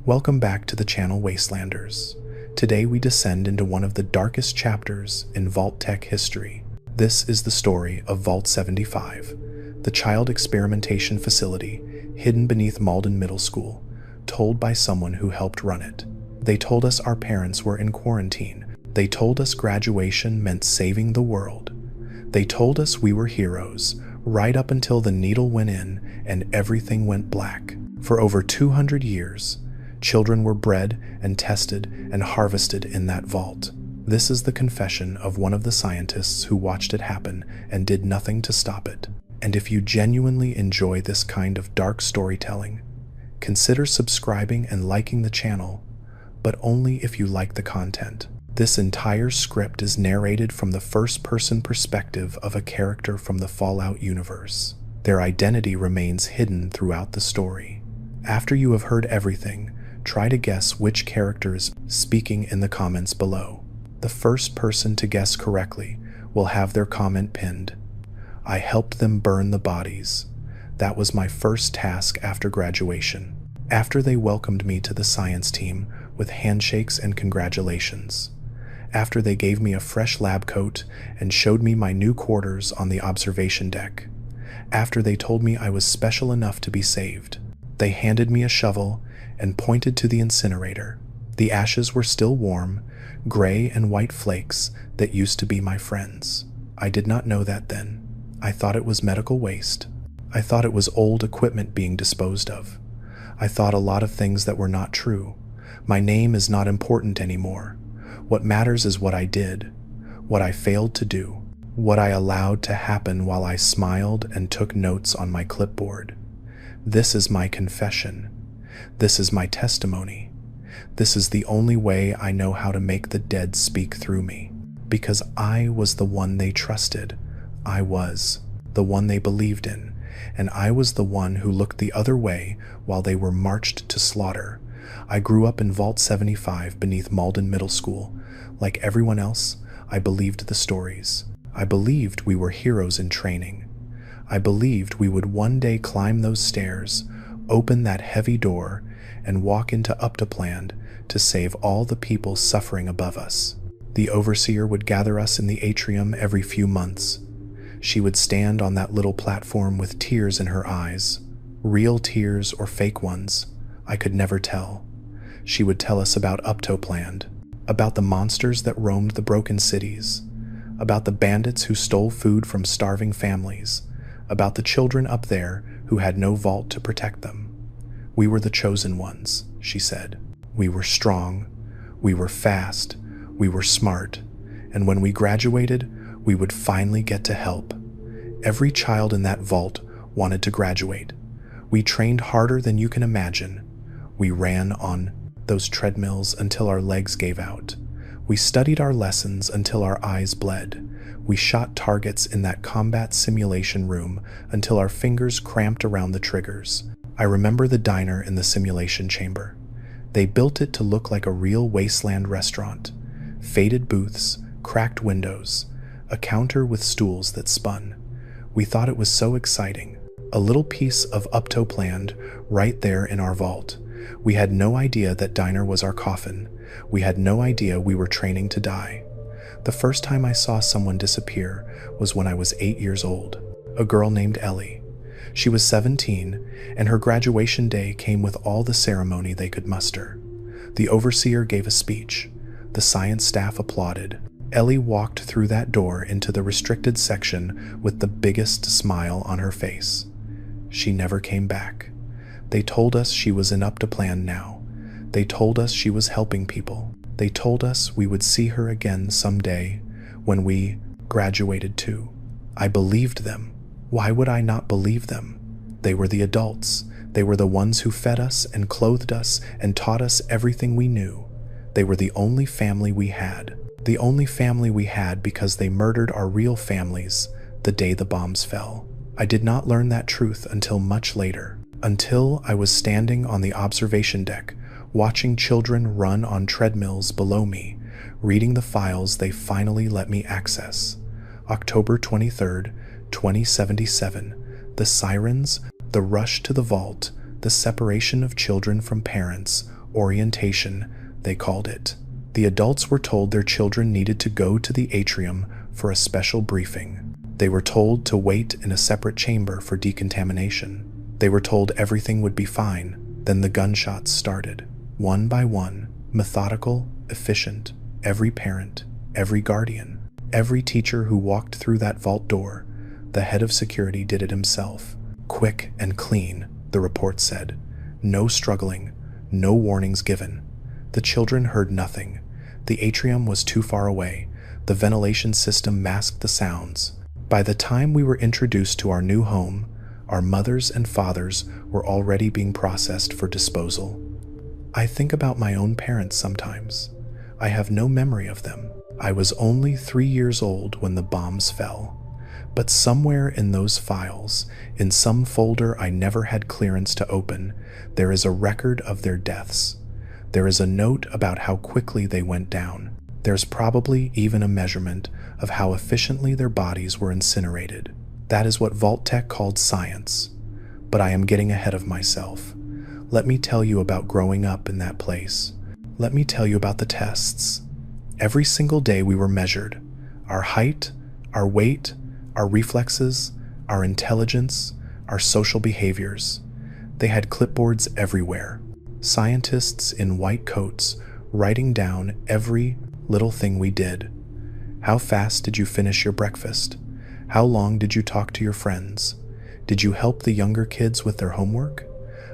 Welcome back to the channel Wastelanders. Today we descend into one of the darkest chapters in Vault-Tec history. This is the story of Vault 75, the child experimentation facility hidden beneath Malden Middle School, told by someone who helped run it. They told us our parents were in quarantine. They told us graduation meant saving the world. They told us we were heroes, right up until the needle went in and everything went black. For over 200 years, children were bred and tested and harvested in that vault. This is the confession of one of the scientists who watched it happen and did nothing to stop it. And if you genuinely enjoy this kind of dark storytelling, consider subscribing and liking the channel, but only if you like the content. This entire script is narrated from the first-person perspective of a character from the Fallout universe. Their identity remains hidden throughout the story. After you have heard everything, try to guess which character is speaking in the comments below. The first person to guess correctly will have their comment pinned. I helped them burn the bodies. That was my first task after graduation. After they welcomed me to the science team with handshakes and congratulations. After they gave me a fresh lab coat and showed me my new quarters on the observation deck. After they told me I was special enough to be saved. They handed me a shovel and pointed to the incinerator. The ashes were still warm, gray and white flakes that used to be my friends. I did not know that then. I thought it was medical waste. I thought it was old equipment being disposed of. I thought a lot of things that were not true. My name is not important anymore. What matters is what I did, what I failed to do, what I allowed to happen while I smiled and took notes on my clipboard. This is my confession. This is my testimony. This is the only way I know how to make the dead speak through me. Because I was the one they trusted. I was the one they believed in. And I was the one who looked the other way while they were marched to slaughter. I grew up in Vault 75 beneath Malden Middle School. Like everyone else, I believed the stories. I believed we were heroes in training. I believed we would one day climb those stairs, open that heavy door, and walk into Uptopland to save all the people suffering above us. The overseer would gather us in the atrium every few months. She would stand on that little platform with tears in her eyes, real tears or fake ones. I could never tell. She would tell us about Uptopland, about the monsters that roamed the broken cities, about the bandits who stole food from starving families, about the children up there who had no vault to protect them. We were the chosen ones, she said. We were strong, we were fast, we were smart, and when we graduated, we would finally get to help. Every child in that vault wanted to graduate. We trained harder than you can imagine. We ran on those treadmills until our legs gave out. We studied our lessons until our eyes bled. We shot targets in that combat simulation room until our fingers cramped around the triggers. I remember the diner in the simulation chamber. They built it to look like a real wasteland restaurant. Faded booths, cracked windows, a counter with stools that spun. We thought it was so exciting. A little piece of Uptopland right there in our vault. We had no idea that diner was our coffin. We had no idea we were training to die. The first time I saw someone disappear was when I was 8 years old. A girl named Ellie. She was 17, and her graduation day came with all the ceremony they could muster. The overseer gave a speech. The science staff applauded. Ellie walked through that door into the restricted section with the biggest smile on her face. She never came back. They told us she was in Uptopland now. They told us she was helping people. They told us we would see her again someday when we graduated too. I believed them. Why would I not believe them? They were the adults. They were the ones who fed us and clothed us and taught us everything we knew. They were the only family we had. The only family we had because they murdered our real families the day the bombs fell. I did not learn that truth until much later. Until I was standing on the observation deck, watching children run on treadmills below me, reading the files they finally let me access. October 23rd, 2077. The sirens, the rush to the vault, the separation of children from parents, orientation, they called it. The adults were told their children needed to go to the atrium for a special briefing. They were told to wait in a separate chamber for decontamination. They were told everything would be fine. Then the gunshots started. One by one, methodical, efficient. Every parent, every guardian, every teacher who walked through that vault door, the head of security did it himself. Quick and clean, the report said. No struggling, no warnings given. The children heard nothing. The atrium was too far away. The ventilation system masked the sounds. By the time we were introduced to our new home, our mothers and fathers were already being processed for disposal. I think about my own parents sometimes. I have no memory of them. I was only 3 years old when the bombs fell. But somewhere in those files, in some folder I never had clearance to open, there is a record of their deaths. There is a note about how quickly they went down. There's probably even a measurement of how efficiently their bodies were incinerated. That is what Vault-Tec called science. But I am getting ahead of myself. Let me tell you about growing up in that place. Let me tell you about the tests. Every single day we were measured. Our height, our weight, our reflexes, our intelligence, our social behaviors. They had clipboards everywhere. Scientists in white coats writing down every little thing we did. How fast did you finish your breakfast? How long did you talk to your friends? Did you help the younger kids with their homework?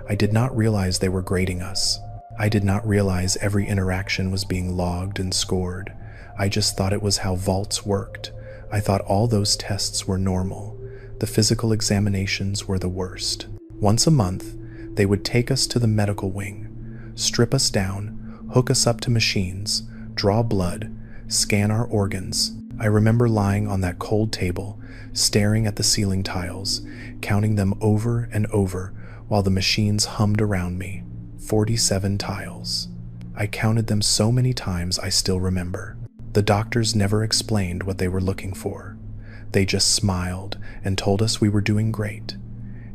I did not realize they were grading us. I did not realize every interaction was being logged and scored. I just thought it was how vaults worked. I thought all those tests were normal. The physical examinations were the worst. Once a month, they would take us to the medical wing, strip us down, hook us up to machines, draw blood, scan our organs. I remember lying on that cold table, staring at the ceiling tiles, counting them over and over while the machines hummed around me. 47 tiles. I counted them so many times I still remember. The doctors never explained what they were looking for. They just smiled and told us we were doing great.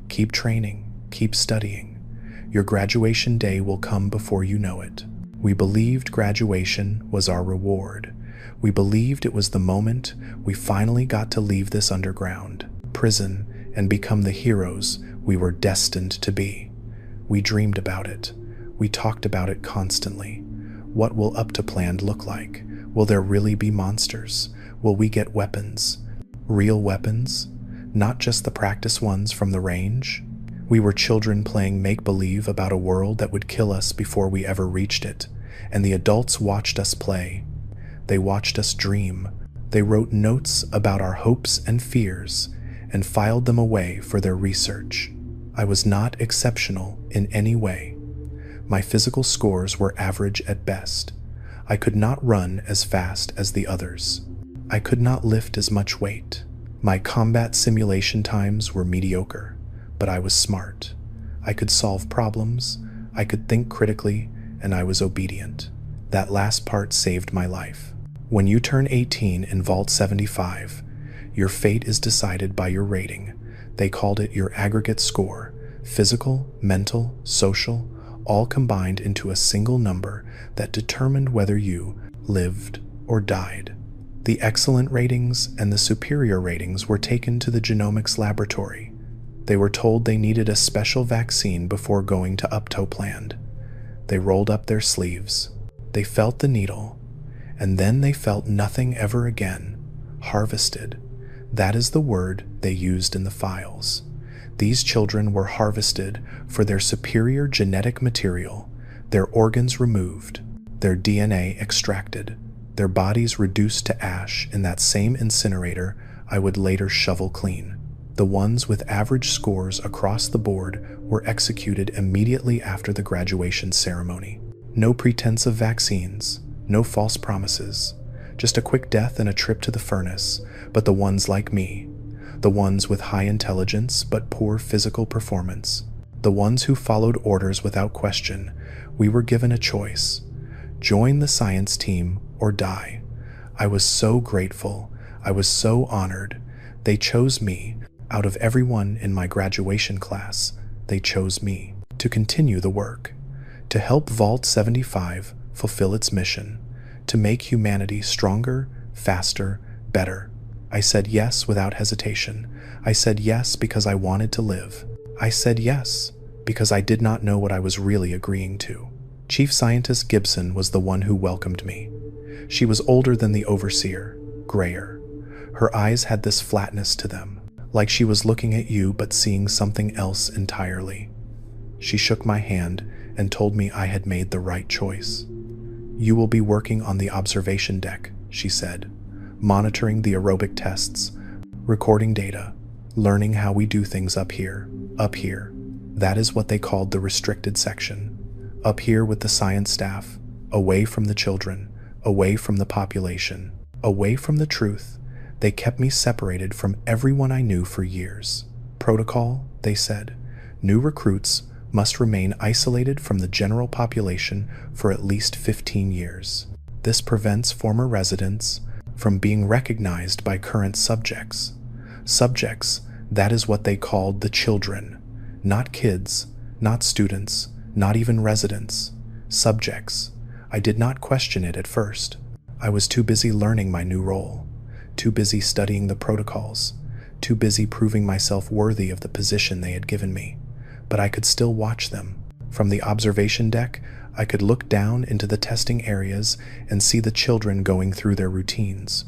Keep training, keep studying. Your graduation day will come before you know it. We believed graduation was our reward. We believed it was the moment we finally got to leave this underground prison and become the heroes we were destined to be. We dreamed about it. We talked about it constantly. What will up to planned look like? Will there really be monsters? Will we get weapons? Real weapons? Not just the practice ones from the range? We were children playing make-believe about a world that would kill us before we ever reached it, and the adults watched us play. They watched us dream. They wrote notes about our hopes and fears and filed them away for their research. I was not exceptional in any way. My physical scores were average at best. I could not run as fast as the others. I could not lift as much weight. My combat simulation times were mediocre, but I was smart. I could solve problems, I could think critically, and I was obedient. That last part saved my life. When you turn 18 in Vault 75, your fate is decided by your rating. They called it your aggregate score, physical, mental, social, all combined into a single number that determined whether you lived or died. The excellent ratings and the superior ratings were taken to the genomics laboratory. They were told they needed a special vaccine before going to Uptopland. They rolled up their sleeves. They felt the needle, and then they felt nothing ever again. Harvested. That is the word they used in the files. These children were harvested for their superior genetic material, their organs removed, their DNA extracted, their bodies reduced to ash in that same incinerator I would later shovel clean. The ones with average scores across the board were executed immediately after the graduation ceremony. No pretense of vaccines, no false promises, just a quick death and a trip to the furnace. But the ones like me, the ones with high intelligence but poor physical performance, the ones who followed orders without question, we were given a choice. Join the science team or die. I was so grateful. I was so honored. They chose me. Out of everyone in my graduation class, they chose me to continue the work, to help Vault 75 fulfill its mission, to make humanity stronger, faster, better. I said yes without hesitation. I said yes because I wanted to live. I said yes because I did not know what I was really agreeing to. Chief Scientist Gibson was the one who welcomed me. She was older than the overseer, grayer. Her eyes had this flatness to them, like she was looking at you but seeing something else entirely. She shook my hand and told me I had made the right choice. "You will be working on the observation deck," she said, "monitoring the aerobic tests, recording data, learning how we do things up here. Up here." That is what they called the restricted section. Up here with the science staff, away from the children, away from the population, away from the truth. They kept me separated from everyone I knew for years. Protocol, they said. New recruits must remain isolated from the general population for at least 15 years. This prevents former residents from being recognized by current subjects. Subjects, that is what they called the children. Not kids, not students, not even residents. Subjects. I did not question it at first. I was too busy learning my new role, too busy studying the protocols, too busy proving myself worthy of the position they had given me. But I could still watch them. From the observation deck, I could look down into the testing areas and see the children going through their routines,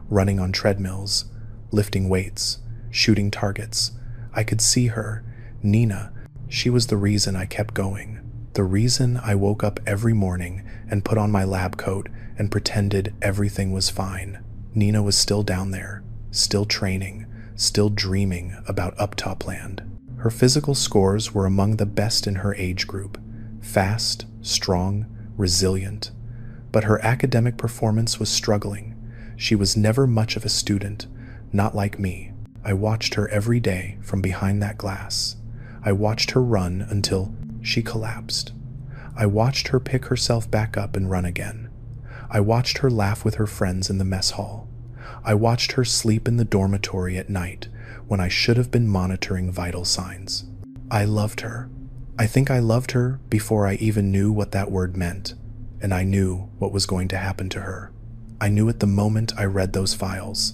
running on treadmills, lifting weights, shooting targets. I could see her, Nina. She was the reason I kept going. The reason I woke up every morning and put on my lab coat and pretended everything was fine. Nina was still down there, still training, still dreaming about Uptopland. Her physical scores were among the best in her age group, fast, strong, resilient. But her academic performance was struggling. She was never much of a student, not like me. I watched her every day from behind that glass. I watched her run until she collapsed. I watched her pick herself back up and run again. I watched her laugh with her friends in the mess hall. I watched her sleep in the dormitory at night when I should have been monitoring vital signs. I loved her. I think I loved her before I even knew what that word meant, and I knew what was going to happen to her. I knew it the moment I read those files,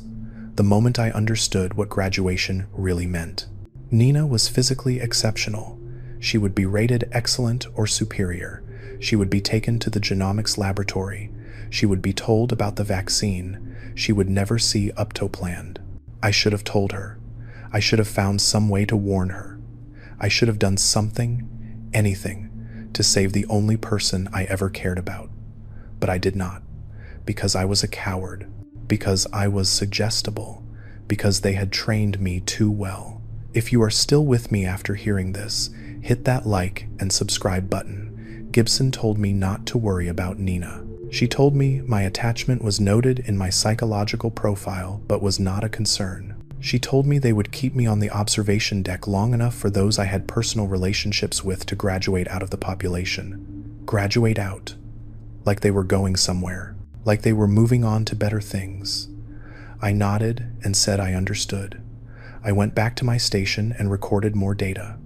the moment I understood what graduation really meant. Nina was physically exceptional. She would be rated excellent or superior. She would be taken to the genomics laboratory. She would be told about the vaccine. She would never see Uptopland. I should have told her. I should have found some way to warn her. I should have done something, anything, to save the only person I ever cared about. But I did not, because I was a coward, because I was suggestible, because they had trained me too well. If you are still with me after hearing this, hit that like and subscribe button. Gibson told me not to worry about Nina. She told me my attachment was noted in my psychological profile but was not a concern. She told me they would keep me on the observation deck long enough for those I had personal relationships with to graduate out of the population. Graduate out. Like they were going somewhere. Like they were moving on to better things. I nodded and said I understood. I went back to my station and recorded more data.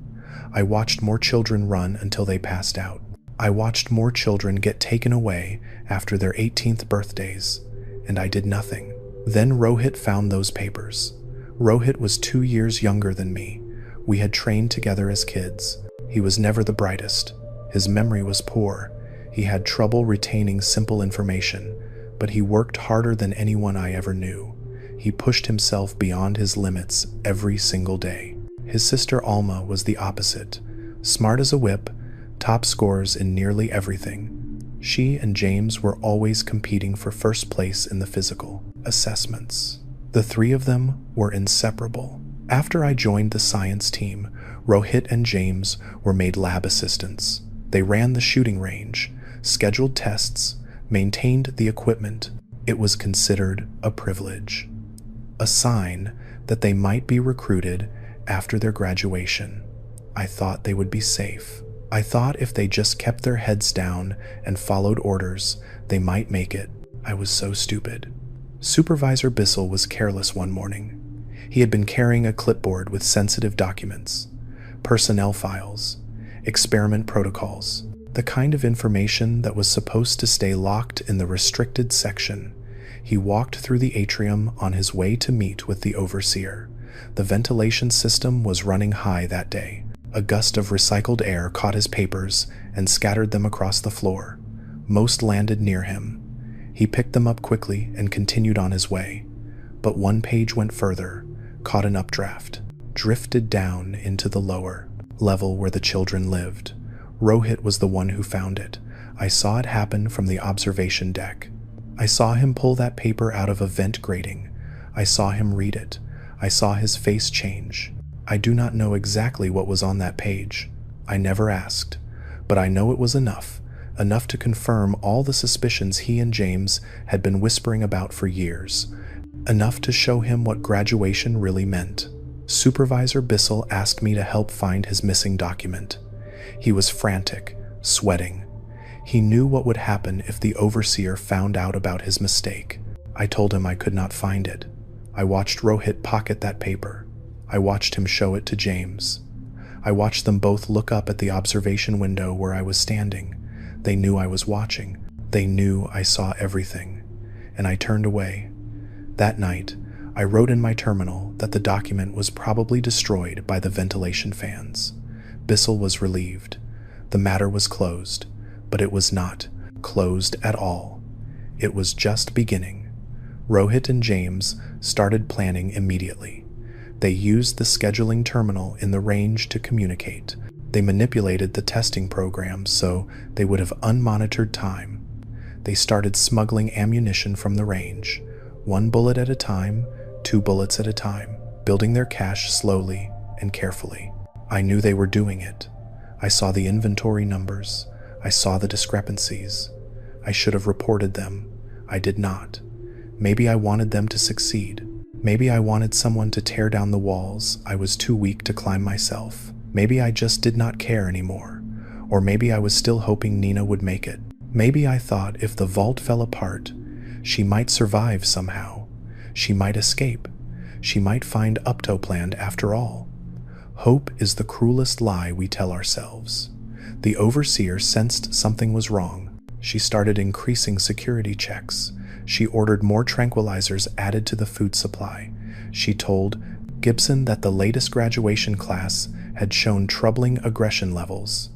I watched more children run until they passed out. I watched more children get taken away after their 18th birthdays, and I did nothing. Then Rohit found those papers. Rohit was 2 years younger than me. We had trained together as kids. He was never the brightest. His memory was poor. He had trouble retaining simple information, but he worked harder than anyone I ever knew. He pushed himself beyond his limits every single day. His sister Alma was the opposite. Smart as a whip, top scores in nearly everything. She and James were always competing for first place in the physical assessments. The three of them were inseparable. After I joined the science team, Rohit and James were made lab assistants. They ran the shooting range, scheduled tests, maintained the equipment. It was considered a privilege. A sign that they might be recruited after their graduation. I thought they would be safe. I thought if they just kept their heads down and followed orders, they might make it. I was so stupid. Supervisor Bissell was careless one morning. He had been carrying a clipboard with sensitive documents, personnel files, experiment protocols. The kind of information that was supposed to stay locked in the restricted section. He walked through the atrium on his way to meet with the overseer. The ventilation system was running high that day. A gust of recycled air caught his papers and scattered them across the floor. Most landed near him. He picked them up quickly and continued on his way. But one page went further, caught an updraft, drifted down into the lower level where the children lived. Rohit was the one who found it. I saw it happen from the observation deck. I saw him pull that paper out of a vent grating. I saw him read it. I saw his face change. I do not know exactly what was on that page. I never asked. But I know it was enough to confirm all the suspicions he and James had been whispering about for years. Enough to show him what graduation really meant. Supervisor Bissell asked me to help find his missing document. He was frantic, sweating. He knew what would happen if the overseer found out about his mistake. I told him I could not find it. I watched Rohit pocket that paper. I watched him show it to James. I watched them both look up at the observation window where I was standing. They knew I was watching. They knew I saw everything. And I turned away. That night, I wrote in my terminal that the document was probably destroyed by the ventilation fans. Bissell was relieved. The matter was closed, but it was not closed at all. It was just beginning. Rohit and James started planning immediately. They used the scheduling terminal in the range to communicate. They manipulated the testing programs so they would have unmonitored time. They started smuggling ammunition from the range, 1 bullet at a time, 2 bullets at a time, building their cache slowly and carefully. I knew they were doing it. I saw the inventory numbers. I saw the discrepancies. I should have reported them. I did not. Maybe I wanted them to succeed. Maybe I wanted someone to tear down the walls. I was too weak to climb myself. Maybe I just did not care anymore. Or maybe I was still hoping Nina would make it. Maybe I thought if the vault fell apart, she might survive somehow. She might escape. She might find Uptopland after all. Hope is the cruelest lie we tell ourselves. The overseer sensed something was wrong. She started increasing security checks. She ordered more tranquilizers added to the food supply. She told Gibson that the latest graduation class had shown troubling aggression levels,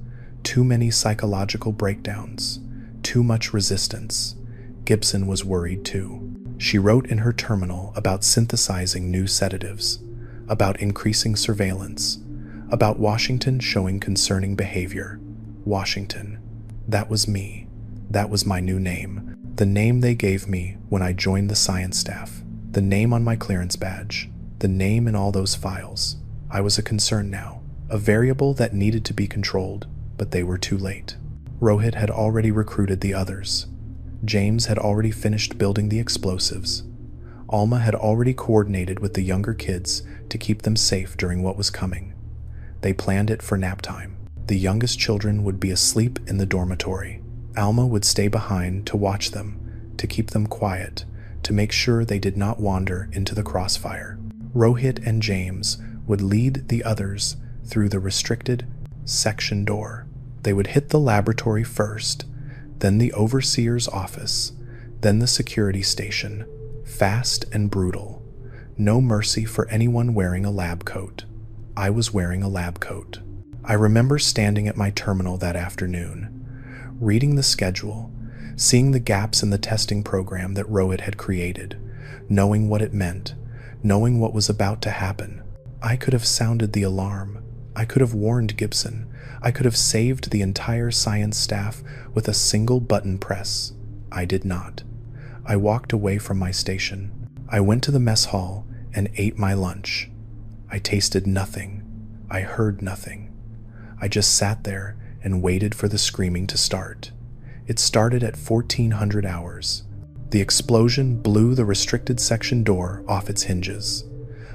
too many psychological breakdowns, too much resistance. Gibson was worried too. She wrote in her terminal about synthesizing new sedatives, about increasing surveillance, about Washington showing concerning behavior. Washington. That was me. That was my new name. The name they gave me when I joined the science staff. The name on my clearance badge. The name in all those files. I was a concern now. A variable that needed to be controlled, but they were too late. Rohit had already recruited the others. James had already finished building the explosives. Alma had already coordinated with the younger kids to keep them safe during what was coming. They planned it for nap time. The youngest children would be asleep in the dormitory. Alma would stay behind to watch them, to keep them quiet, to make sure they did not wander into the crossfire. Rohit and James would lead the others through the restricted section door. They would hit the laboratory first, then the overseer's office, then the security station. Fast and brutal. No mercy for anyone wearing a lab coat. I was wearing a lab coat. I remember standing at my terminal that afternoon, reading the schedule, seeing the gaps in the testing program that Rohit had created, knowing what it meant, knowing what was about to happen. I could have sounded the alarm. I could have warned Gibson. I could have saved the entire science staff with a single button press. I did not. I walked away from my station. I went to the mess hall and ate my lunch. I tasted nothing. I heard nothing. I just sat there and waited for the screaming to start. It started at 1400 hours. The explosion blew the restricted section door off its hinges.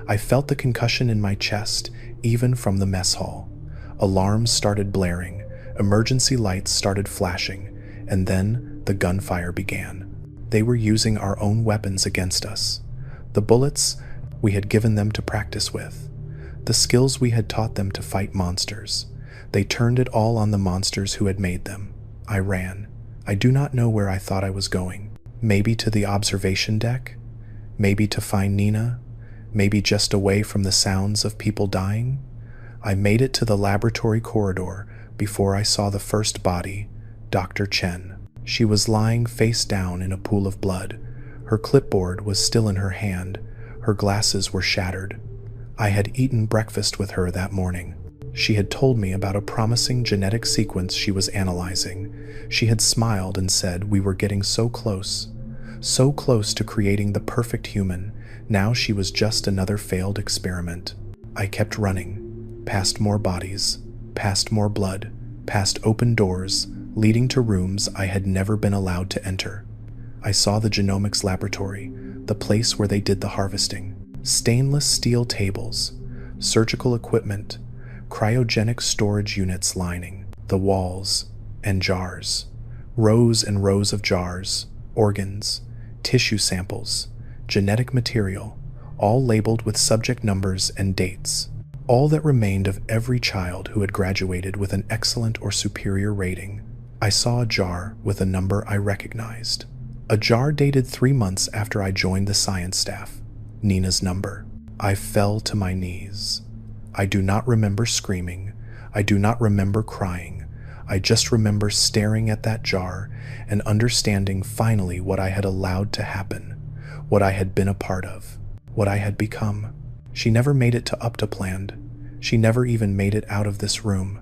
I felt the concussion in my chest, even from the mess hall. Alarms started blaring, emergency lights started flashing, and then the gunfire began. They were using our own weapons against us. The bullets we had given them to practice with. The skills we had taught them to fight monsters. They turned it all on the monsters who had made them. I ran. I do not know where I thought I was going. Maybe to the observation deck? Maybe to find Nina? Maybe just away from the sounds of people dying? I made it to the laboratory corridor before I saw the first body, Dr. Chen. She was lying face down in a pool of blood. Her clipboard was still in her hand. Her glasses were shattered. I had eaten breakfast with her that morning. She had told me about a promising genetic sequence she was analyzing. She had smiled and said we were getting so close to creating the perfect human. Now she was just another failed experiment. I kept running, past more bodies, past more blood, past open doors, leading to rooms I had never been allowed to enter. I saw the genomics laboratory, the place where they did the harvesting. Stainless steel tables, surgical equipment, cryogenic storage units lining the walls, and jars. Rows and rows of jars, organs, tissue samples, genetic material, all labeled with subject numbers and dates. All that remained of every child who had graduated with an excellent or superior rating. I saw a jar with a number I recognized. A jar dated 3 months after I joined the science staff. Nina's number. I fell to my knees. I do not remember screaming. I do not remember crying. I just remember staring at that jar and understanding finally what I had allowed to happen, what I had been a part of, what I had become. She never made it to Uptopland. She never even made it out of this room.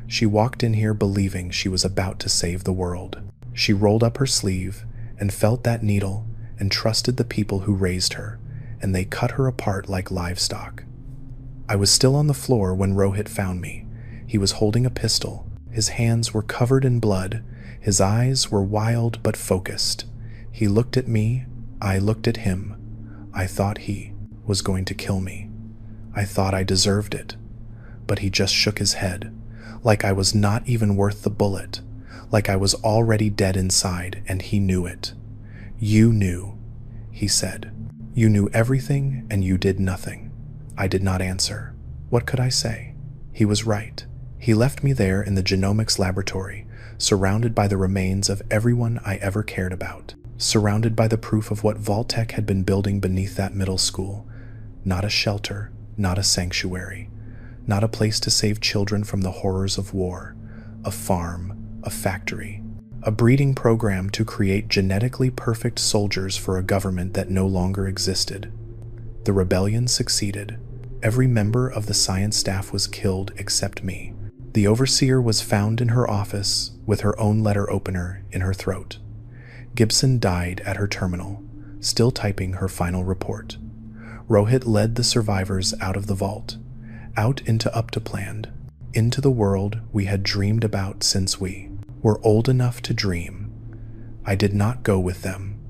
She walked in here believing she was about to save the world. She rolled up her sleeve and felt that needle and trusted the people who raised her, and they cut her apart like livestock. I was still on the floor when Rohit found me. He was holding a pistol. His hands were covered in blood. His eyes were wild but focused. He looked at me. I looked at him. I thought he was going to kill me. I thought I deserved it. But he just shook his head, like I was not even worth the bullet, like I was already dead inside, and he knew it. You knew, he said. You knew everything, and you did nothing. I did not answer. What could I say? He was right. He left me there in the genomics laboratory, surrounded by the remains of everyone I ever cared about, surrounded by the proof of what Vault-Tec had been building beneath that middle school. Not a shelter, not a sanctuary, not a place to save children from the horrors of war. A farm, a factory, a breeding program to create genetically perfect soldiers for a government that no longer existed. The rebellion succeeded. Every member of the science staff was killed except me. The overseer was found in her office with her own letter opener in her throat. Gibson died at her terminal, still typing her final report. Rohit led the survivors out of the vault, out into Uptopland, into the world we had dreamed about since we were old enough to dream. I did not go with them.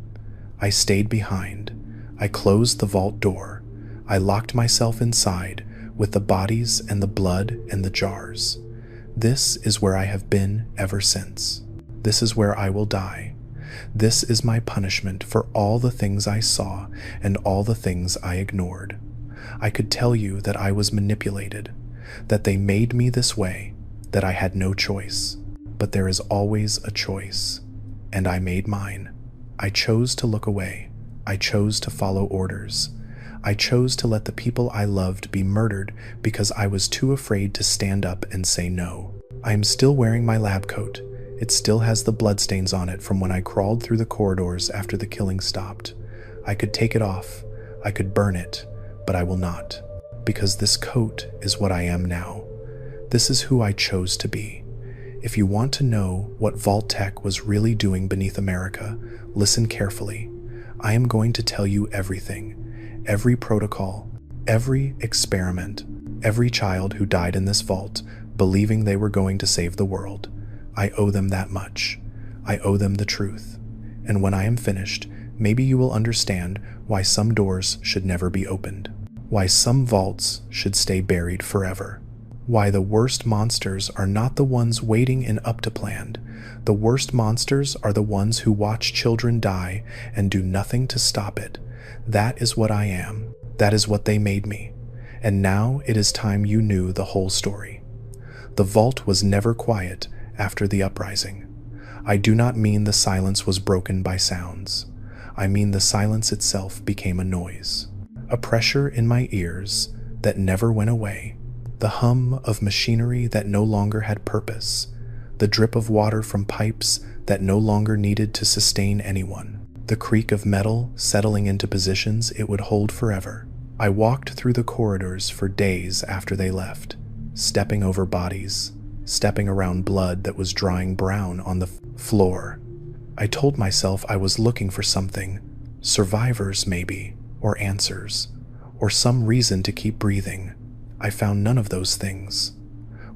I stayed behind. I closed the vault door. I locked myself inside with the bodies and the blood and the jars. This is where I have been ever since. This is where I will die. This is my punishment for all the things I saw and all the things I ignored. I could tell you that I was manipulated, that they made me this way, that I had no choice. But there is always a choice, and I made mine. I chose to look away. I chose to follow orders. I chose to let the people I loved be murdered because I was too afraid to stand up and say no. I am still wearing my lab coat. It still has the bloodstains on it from when I crawled through the corridors after the killing stopped. I could take it off. I could burn it, but I will not, because this coat is what I am now. This is who I chose to be. If you want to know what Vault-Tec was really doing beneath America, listen carefully. I am going to tell you everything, every protocol, every experiment, every child who died in this vault, believing they were going to save the world. I owe them that much. I owe them the truth. And when I am finished, maybe you will understand why some doors should never be opened, why some vaults should stay buried forever. Why the worst monsters are not the ones waiting in Uptopland. The worst monsters are the ones who watch children die and do nothing to stop it. That is what I am. That is what they made me. And now it is time you knew the whole story. The vault was never quiet after the uprising. I do not mean the silence was broken by sounds. I mean the silence itself became a noise, a pressure in my ears that never went away, the hum of machinery that no longer had purpose, the drip of water from pipes that no longer needed to sustain anyone, the creak of metal settling into positions it would hold forever. I walked through the corridors for days after they left, stepping over bodies, stepping around blood that was drying brown on the floor. I told myself I was looking for something, survivors maybe, or answers, or some reason to keep breathing. I found none of those things.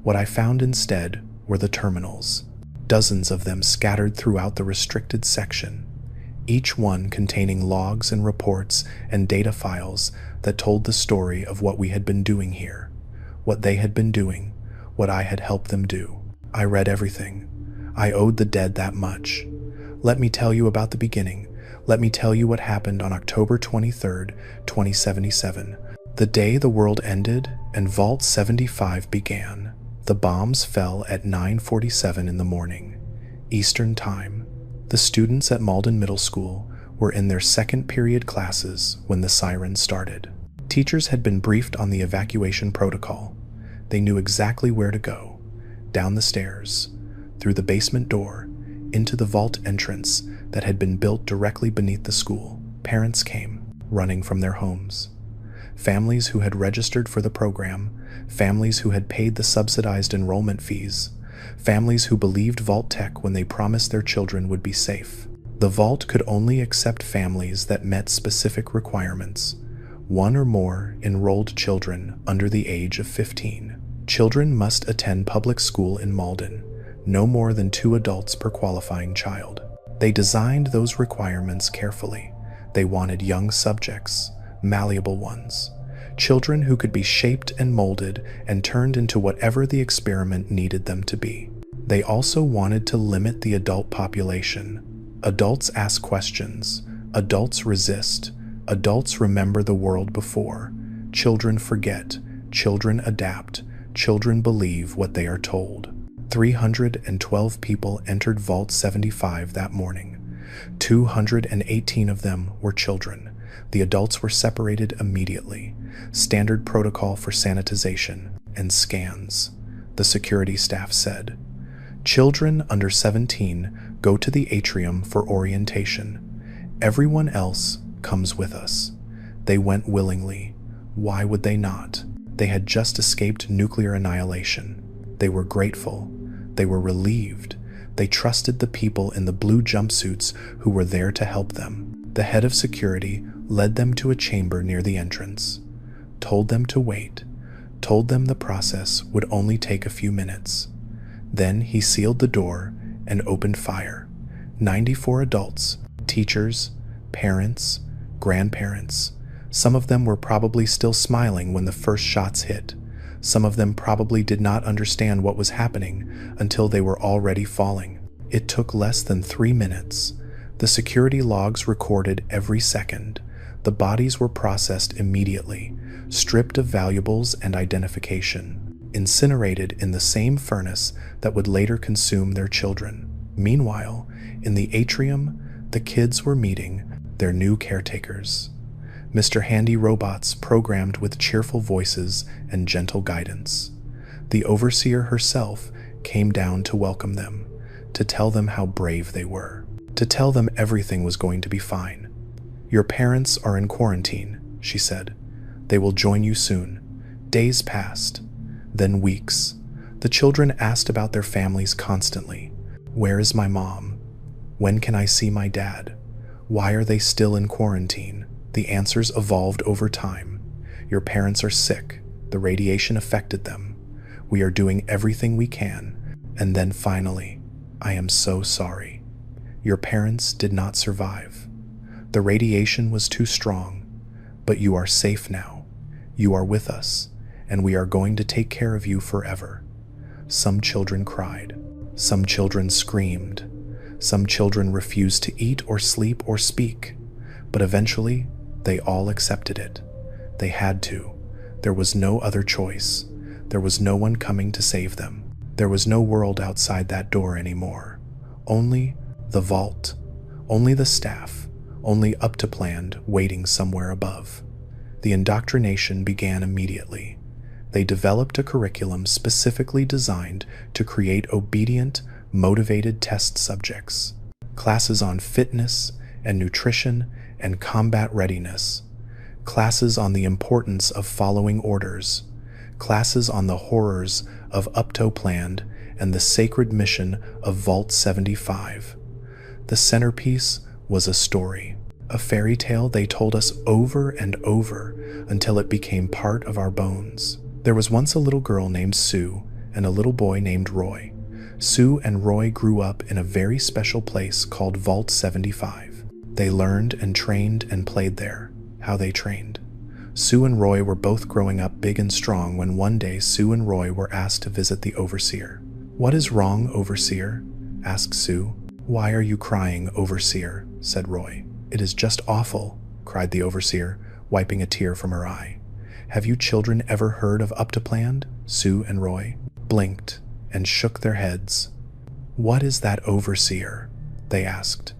What I found instead were the terminals, dozens of them scattered throughout the restricted section, each one containing logs and reports and data files that told the story of what we had been doing here, what they had been doing, what I had helped them do. I read everything. I owed the dead that much. Let me tell you about the beginning. Let me tell you what happened on October 23rd, 2077, the day the world ended and Vault 75 began. The bombs fell at 9:47 in the morning, Eastern Time. The students at Malden Middle School were in their second period classes when the siren started. Teachers had been briefed on the evacuation protocol. They knew exactly where to go: down the stairs, through the basement door, into the vault entrance that had been built directly beneath the school. Parents came, running from their homes. Families who had registered for the program, families who had paid the subsidized enrollment fees, families who believed Vault-Tec when they promised their children would be safe. The vault could only accept families that met specific requirements: one or more enrolled children under the age of 15. Children must attend public school in Malden, no more than 2 adults per qualifying child. They designed those requirements carefully. They wanted young subjects, malleable ones, children who could be shaped and molded and turned into whatever the experiment needed them to be. They also wanted to limit the adult population. Adults ask questions, adults resist, adults remember the world before, children forget, children adapt, children believe what they are told. 312 people entered Vault 75 that morning. 218 of them were children. The adults were separated immediately. Standard protocol for sanitization and scans, the security staff said. Children under 17 go to the atrium for orientation. Everyone else comes with us. They went willingly. Why would they not? They had just escaped nuclear annihilation. They were grateful. They were relieved. They trusted the people in the blue jumpsuits who were there to help them. The head of security led them to a chamber near the entrance, told them to wait, told them the process would only take a few minutes. Then he sealed the door and opened fire. 94 adults, teachers, parents, grandparents. Some of them were probably still smiling when the first shots hit. Some of them probably did not understand what was happening until they were already falling. It took less than 3 minutes. The security logs recorded every second. The bodies were processed immediately, stripped of valuables and identification, incinerated in the same furnace that would later consume their children. Meanwhile, in the atrium, the kids were meeting their new caretakers. Mr. Handy robots programmed with cheerful voices and gentle guidance. The overseer herself came down to welcome them, to tell them how brave they were, to tell them everything was going to be fine. Your parents are in quarantine, she said. They will join you soon. Days passed, then weeks. The children asked about their families constantly. Where is my mom? When can I see my dad? Why are they still in quarantine? The answers evolved over time. Your parents are sick. The radiation affected them. We are doing everything we can. And then finally, I am so sorry. Your parents did not survive. The radiation was too strong, but you are safe now. You are with us, and we are going to take care of you forever. Some children cried. Some children screamed. Some children refused to eat or sleep or speak. But eventually, they all accepted it. They had to. There was no other choice. There was no one coming to save them. There was no world outside that door anymore. Only the vault, only the staff, only up to planned, waiting somewhere above. The indoctrination began immediately. They developed a curriculum specifically designed to create obedient, motivated test subjects. Classes on fitness and nutrition and combat readiness. Classes on the importance of following orders. Classes on the horrors of up-to-planned and the sacred mission of Vault 75. The centerpiece was a story, a fairy tale they told us over and over until it became part of our bones. There was once a little girl named Sue and a little boy named Roy. Sue and Roy grew up in a very special place called Vault 75. They learned and trained and played there. How they trained. Sue and Roy were both growing up big and strong when one day Sue and Roy were asked to visit the overseer. "What is wrong, overseer?" asked Sue. "Why are you crying, overseer?" said Roy. "It is just awful," cried the overseer, wiping a tear from her eye. "Have you children ever heard of up-to-planned?" Sue and Roy blinked and shook their heads. "What is that, overseer?" they asked.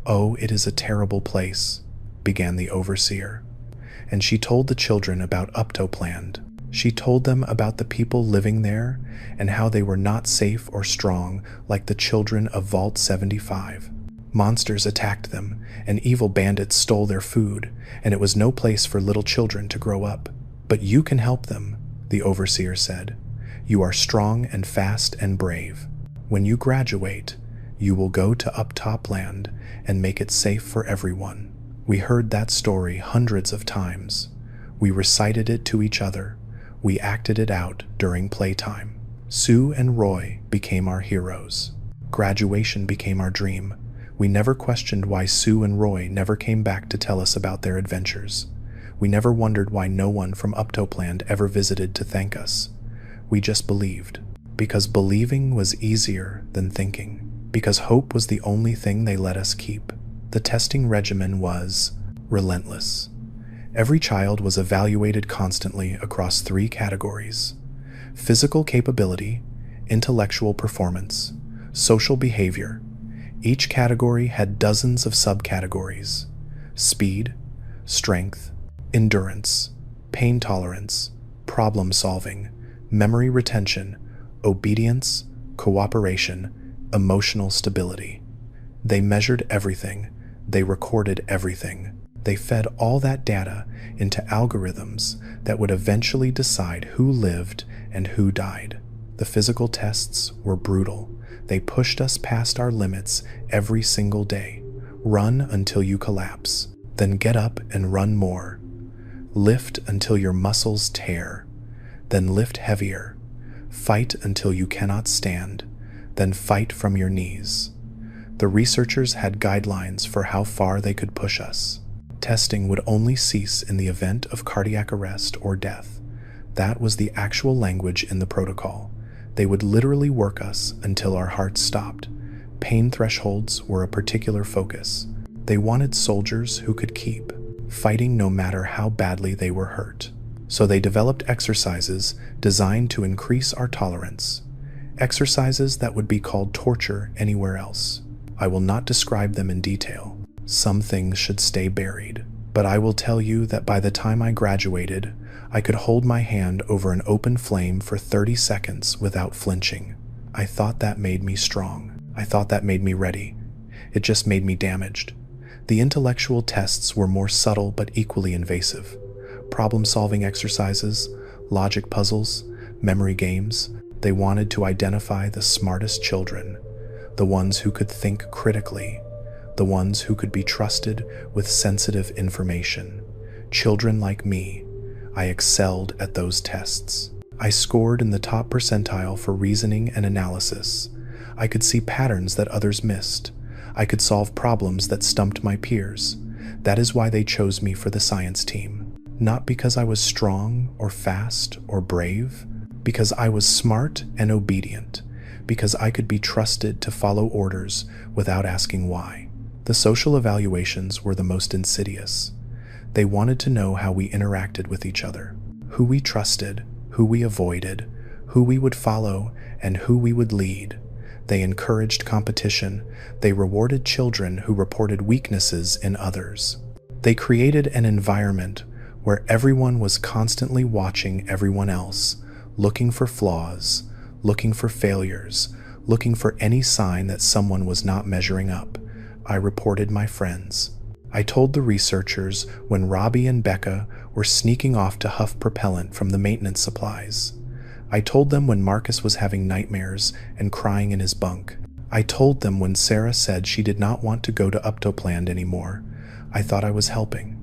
"Oh, it is a terrible place," began the overseer. And she told the children about up-to-planned. She told them about the people living there and how they were not safe or strong like the children of Vault 75. Monsters attacked them, and evil bandits stole their food, and it was no place for little children to grow up. "But you can help them," the overseer said. "You are strong and fast and brave. When you graduate, you will go to up-top land and make it safe for everyone." We heard that story hundreds of times. We recited it to each other. We acted it out during playtime. Sue and Roy became our heroes. Graduation became our dream. We never questioned why Sue and Roy never came back to tell us about their adventures. We never wondered why no one from up-to-planned ever visited to thank us. We just believed. Because believing was easier than thinking. Because hope was the only thing they let us keep. The testing regimen was relentless. Every child was evaluated constantly across 3 categories: physical capability, intellectual performance, social behavior. Each category had dozens of subcategories: speed, strength, endurance, pain tolerance, problem solving, memory retention, obedience, cooperation, emotional stability. They measured everything. They recorded everything. They fed all that data into algorithms that would eventually decide who lived and who died. The physical tests were brutal. They pushed us past our limits every single day. Run until you collapse. Then get up and run more. Lift until your muscles tear. Then lift heavier. Fight until you cannot stand. Then fight from your knees. The researchers had guidelines for how far they could push us. Testing would only cease in the event of cardiac arrest or death. That was the actual language in the protocol. They would literally work us until our hearts stopped. Pain thresholds were a particular focus. They wanted soldiers who could keep fighting no matter how badly they were hurt. So they developed exercises designed to increase our tolerance. Exercises that would be called torture anywhere else. I will not describe them in detail. Some things should stay buried. But I will tell you that by the time I graduated, I could hold my hand over an open flame for 30 seconds without flinching. I thought that made me strong. I thought that made me ready. It just made me damaged. The intellectual tests were more subtle but equally invasive. Problem-solving exercises, logic puzzles, memory games. They wanted to identify the smartest children. The ones who could think critically, the ones who could be trusted with sensitive information. Children like me, I excelled at those tests. I scored in the top percentile for reasoning and analysis. I could see patterns that others missed. I could solve problems that stumped my peers. That is why they chose me for the science team. Not because I was strong or fast or brave, because I was smart and obedient. Because I could be trusted to follow orders without asking why. The social evaluations were the most insidious. They wanted to know how we interacted with each other, who we trusted, who we avoided, who we would follow, and who we would lead. They encouraged competition. They rewarded children who reported weaknesses in others. They created an environment where everyone was constantly watching everyone else, looking for flaws, looking for failures, looking for any sign that someone was not measuring up. I reported my friends. I told the researchers when Robbie and Becca were sneaking off to huff propellant from the maintenance supplies. I told them when Marcus was having nightmares and crying in his bunk. I told them when Sarah said she did not want to go to Uptopland anymore. I thought I was helping.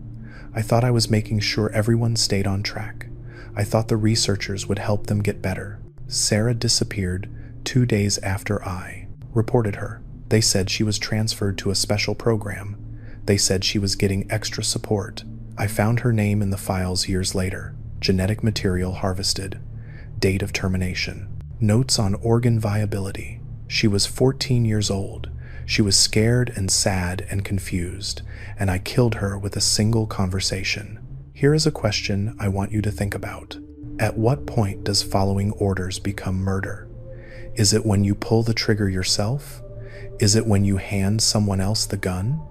I thought I was making sure everyone stayed on track. I thought the researchers would help them get better. Sarah disappeared 2 days after I reported her. They said she was transferred to a special program. They said she was getting extra support. I found her name in the files years later. Genetic material harvested. Date of termination. Notes on organ viability. She was 14 years old. She was scared and sad and confused, and I killed her with a single conversation. Here is a question I want you to think about. At what point does following orders become murder? Is it when you pull the trigger yourself? Is it when you hand someone else the gun?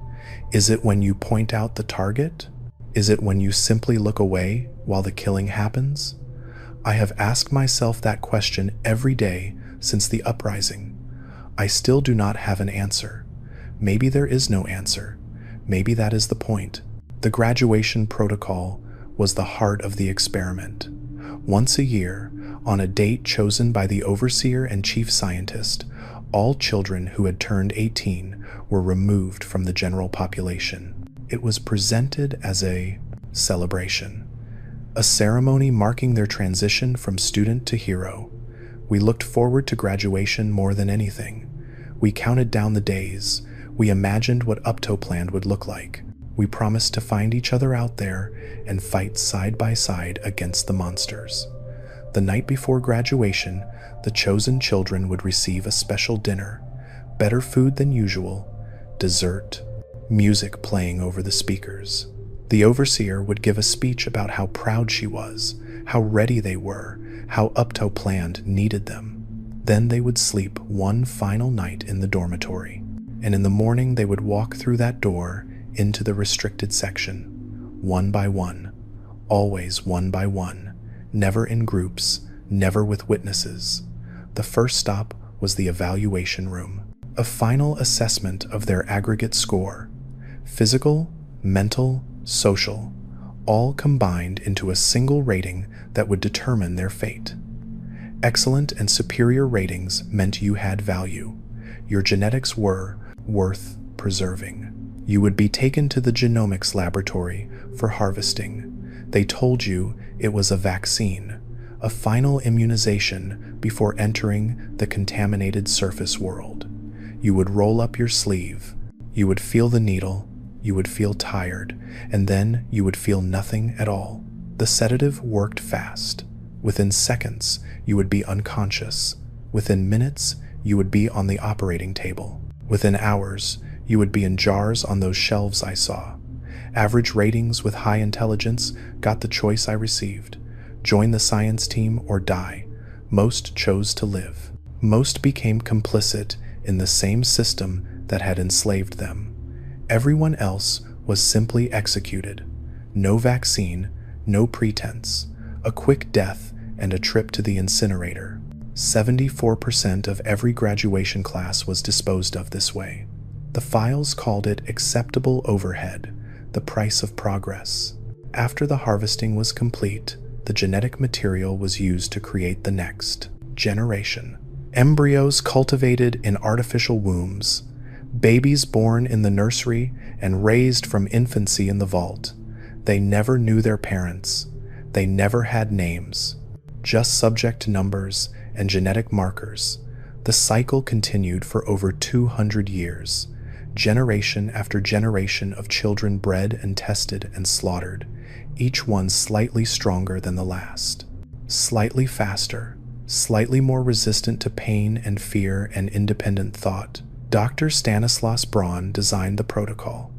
Is it when you point out the target? Is it when you simply look away while the killing happens? I have asked myself that question every day since the uprising. I still do not have an answer. Maybe there is no answer. Maybe that is the point. The graduation protocol was the heart of the experiment. Once a year, on a date chosen by the overseer and chief scientist, all children who had turned 18 were removed from the general population. It was presented as a celebration, a ceremony marking their transition from student to hero. We looked forward to graduation more than anything. We counted down the days. We imagined what Uptopland would look like. We promised to find each other out there and fight side by side against the monsters. The night before graduation, the chosen children would receive a special dinner, better food than usual, dessert, music playing over the speakers. The overseer would give a speech about how proud she was, how ready they were, how Uptopland needed them. Then they would sleep one final night in the dormitory, and in the morning they would walk through that door into the restricted section, one by one, always one by one, never in groups, never with witnesses. The first stop was the evaluation room, a final assessment of their aggregate score, physical, mental, social, all combined into a single rating that would determine their fate. Excellent and superior ratings meant you had value. Your genetics were worth preserving. You would be taken to the genomics laboratory for harvesting. They told you it was a vaccine, a final immunization before entering the contaminated surface world. You would roll up your sleeve. You would feel the needle. You would feel tired, and then you would feel nothing at all. The sedative worked fast. Within seconds, you would be unconscious. Within minutes, you would be on the operating table. Within hours, you would be in jars on those shelves I saw. Average ratings with high intelligence got the choice I received. Join the science team or die. Most chose to live. Most became complicit in the same system that had enslaved them. Everyone else was simply executed. No vaccine, no pretense, a quick death and a trip to the incinerator. 74% of every graduation class was disposed of this way. The files called it acceptable overhead, the price of progress. After the harvesting was complete, the genetic material was used to create the next generation. Embryos cultivated in artificial wombs, babies born in the nursery and raised from infancy in the vault. They never knew their parents. They never had names, just subject numbers and genetic markers. The cycle continued for over 200 years. Generation after generation of children bred and tested and slaughtered, each one slightly stronger than the last, slightly faster, slightly more resistant to pain and fear and independent thought. Dr. Stanislaus Braun designed the protocol.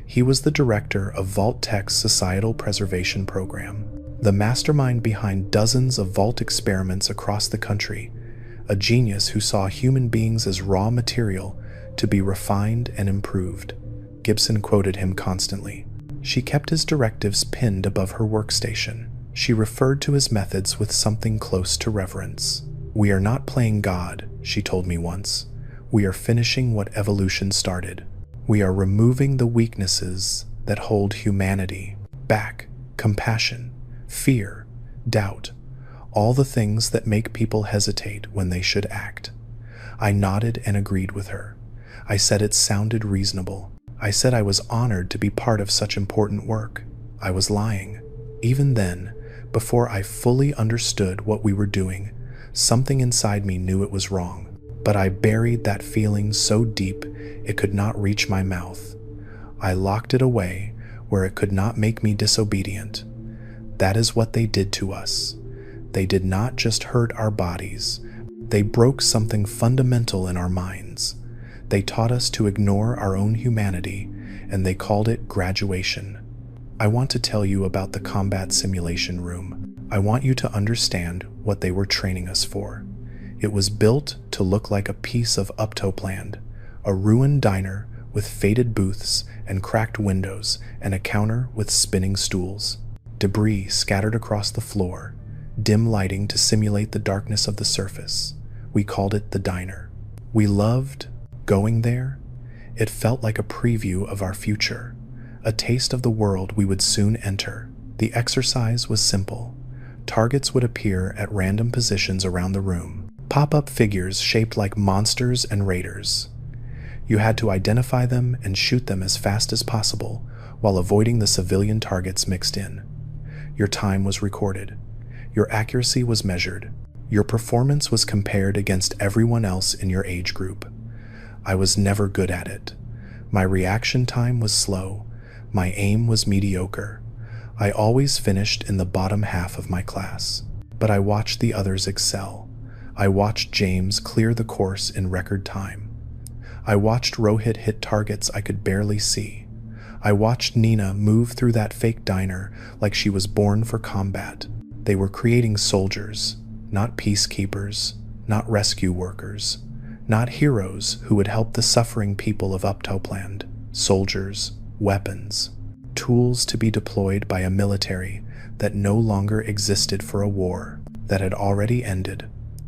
He was the director of Vault-Tec's Societal Preservation Program, the mastermind behind dozens of Vault experiments across the country, a genius who saw human beings as raw material to be refined and improved. Gibson quoted him constantly. She kept his directives pinned above her workstation. She referred to his methods with something close to reverence. "We are not playing God," she told me once. "We are finishing what evolution started. We are removing the weaknesses that hold humanity back: compassion, fear, doubt, all the things that make people hesitate when they should act." I nodded and agreed with her. I said it sounded reasonable. I said I was honored to be part of such important work. I was lying. Even then, before I fully understood what we were doing, something inside me knew it was wrong. But I buried that feeling so deep it could not reach my mouth. I locked it away where it could not make me disobedient. That is what they did to us. They did not just hurt our bodies. They broke something fundamental in our minds. They taught us to ignore our own humanity, and they called it graduation. I want to tell you about the combat simulation room. I want you to understand what they were training us for. It was built to look like a piece of uptopland, a ruined diner with faded booths and cracked windows and a counter with spinning stools. Debris scattered across the floor, dim lighting to simulate the darkness of the surface. We called it the diner. We loved going there. It felt like a preview of our future, a taste of the world we would soon enter. The exercise was simple. Targets would appear at random positions around the room, pop-up figures shaped like monsters and raiders. You had to identify them and shoot them as fast as possible while avoiding the civilian targets mixed in. Your time was recorded. Your accuracy was measured. Your performance was compared against everyone else in your age group. I was never good at it. My reaction time was slow. My aim was mediocre. I always finished in the bottom half of my class. But I watched the others excel. I watched James clear the course in record time. I watched Rohit hit targets I could barely see. I watched Nina move through that fake diner like she was born for combat. They were creating soldiers, not peacekeepers, not rescue workers, not heroes who would help the suffering people of Uptopland. Soldiers, weapons, tools to be deployed by a military that no longer existed for a war that had already ended.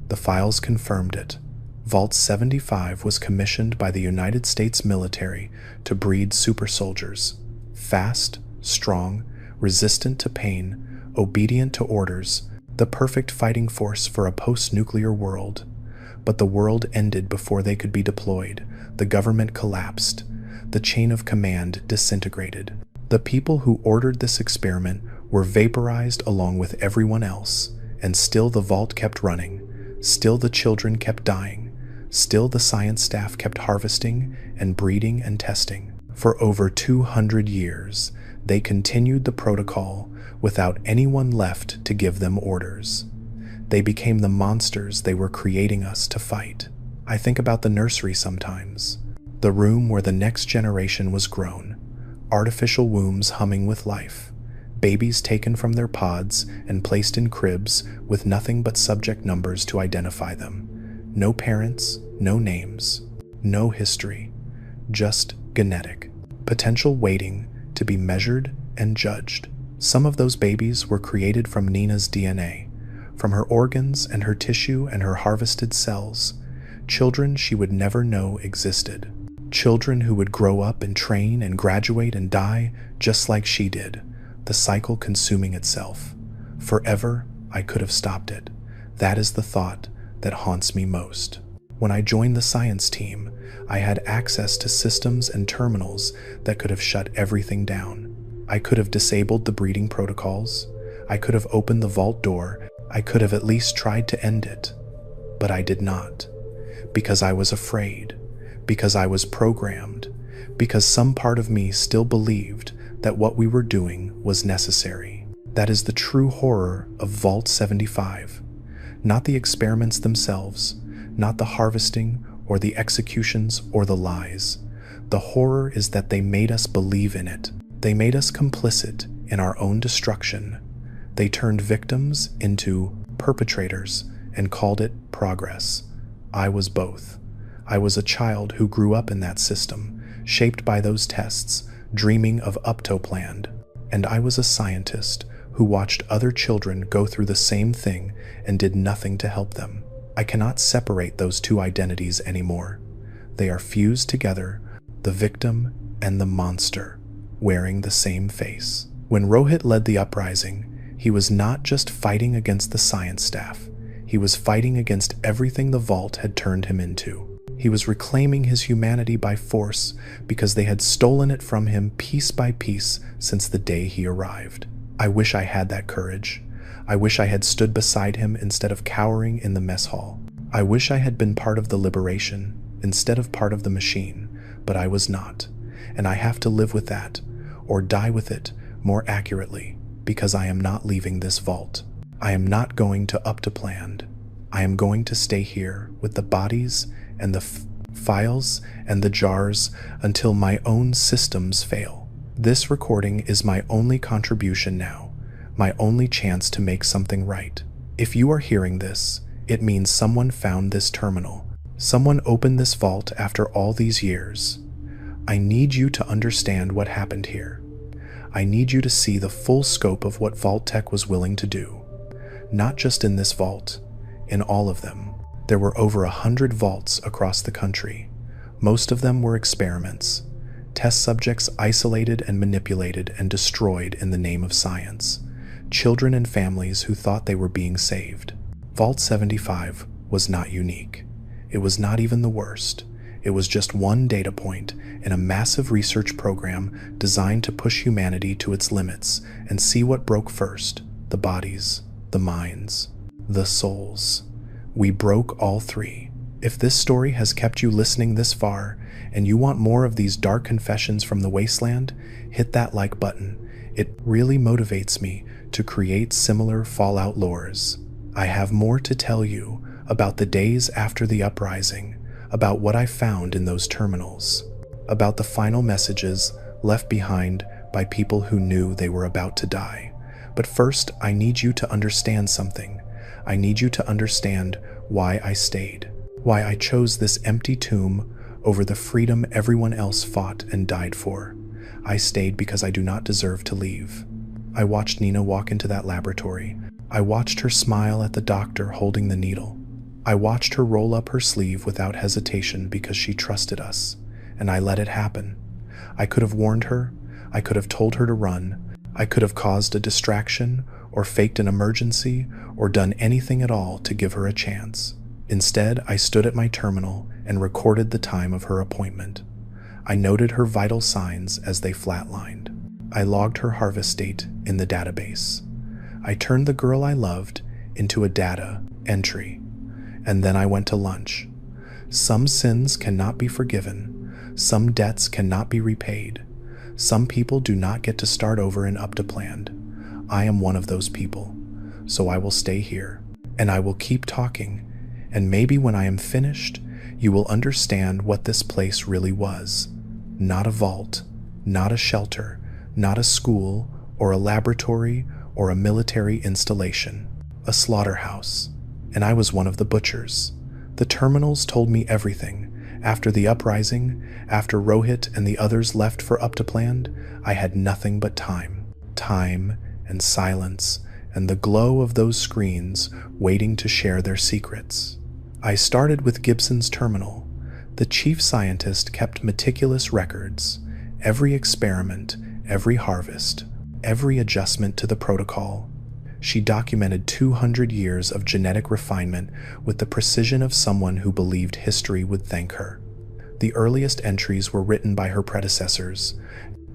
The files confirmed it. Vault 75 was commissioned by the United States military to breed super soldiers. Fast, strong, resistant to pain, obedient to orders, the perfect fighting force for a post-nuclear world. But the world ended before they could be deployed. The government collapsed. The chain of command disintegrated. The people who ordered this experiment were vaporized along with everyone else, and still the vault kept running. Still the children kept dying. Still the science staff kept harvesting and breeding and testing. For over 200 years, they continued the protocol without anyone left to give them orders. They became the monsters they were creating us to fight. I think about the nursery sometimes, the room where the next generation was grown, artificial wombs humming with life, babies taken from their pods and placed in cribs with nothing but subject numbers to identify them. No parents, no names, no history, just genetic potential waiting to be measured and judged. Some of those babies were created from Nina's DNA, from her organs and her tissue and her harvested cells, children she would never know existed. Children who would grow up and train and graduate and die just like she did, the cycle consuming itself. Forever, I could have stopped it. That is the thought that haunts me most. When I joined the science team, I had access to systems and terminals that could have shut everything down. I could have disabled the breeding protocols. I could have opened the vault door. I could have at least tried to end it. But I did not. Because I was afraid. Because I was programmed. Because some part of me still believed that what we were doing was necessary. That is the true horror of Vault 75. Not the experiments themselves, not the harvesting or the executions or the lies. The horror is that they made us believe in it. They made us complicit in our own destruction. They turned victims into perpetrators and called it progress. I was both. I was a child who grew up in that system, shaped by those tests, dreaming of uptopland. And I was a scientist who watched other children go through the same thing and did nothing to help them. I cannot separate those two identities anymore. They are fused together, the victim and the monster, wearing the same face. When Rohit led the uprising, he was not just fighting against the science staff. He was fighting against everything the Vault had turned him into. He was reclaiming his humanity by force because they had stolen it from him piece by piece since the day he arrived. I wish I had that courage. I wish I had stood beside him instead of cowering in the mess hall. I wish I had been part of the liberation instead of part of the machine, but I was not. And I have to live with that, or die with it, more accurately, because I am not leaving this vault. I am not going to Uptopland. I am going to stay here with the bodies and the files and the jars until my own systems fail. This recording is my only contribution now, my only chance to make something right. If you are hearing this, it means someone found this terminal. Someone opened this vault after all these years. I need you to understand what happened here. I need you to see the full scope of what Vault-Tec was willing to do. Not just in this vault, in all of them. There were over 100 vaults across the country. Most of them were experiments. Test subjects isolated and manipulated and destroyed in the name of science. Children and families who thought they were being saved. Vault 75 was not unique. It was not even the worst. It was just one data point in a massive research program designed to push humanity to its limits and see what broke first: the bodies, the minds, the souls. We broke all three. If this story has kept you listening this far, and you want more of these dark confessions from the wasteland, hit that like button. It really motivates me to create similar Fallout lores. I have more to tell you about the days after the uprising, about what I found in those terminals, about the final messages left behind by people who knew they were about to die. But first, I need you to understand something. I need you to understand why I stayed, why I chose this empty tomb over the freedom everyone else fought and died for. I stayed because I do not deserve to leave. I watched Nina walk into that laboratory. I watched her smile at the doctor holding the needle. I watched her roll up her sleeve without hesitation because she trusted us, and I let it happen. I could have warned her. I could have told her to run. I could have caused a distraction or faked an emergency or done anything at all to give her a chance. Instead, I stood at my terminal and recorded the time of her appointment. I noted her vital signs as they flatlined. I logged her harvest date in the database. I turned the girl I loved into a data entry, and then I went to lunch. Some sins cannot be forgiven. Some debts cannot be repaid. Some people do not get to start over in Uptopland. I am one of those people, so I will stay here, and I will keep talking, and maybe when I am finished, you will understand what this place really was. Not a vault, not a shelter, not a school, or a laboratory, or a military installation. A slaughterhouse. And I was one of the butchers. The terminals told me everything. After the uprising, after Rohit and the others left for Uptopland, I had nothing but time. Time and silence and the glow of those screens waiting to share their secrets. I started with Gibson's terminal. The chief scientist kept meticulous records. Every experiment, every harvest, every adjustment to the protocol. She documented 200 years of genetic refinement with the precision of someone who believed history would thank her. The earliest entries were written by her predecessors,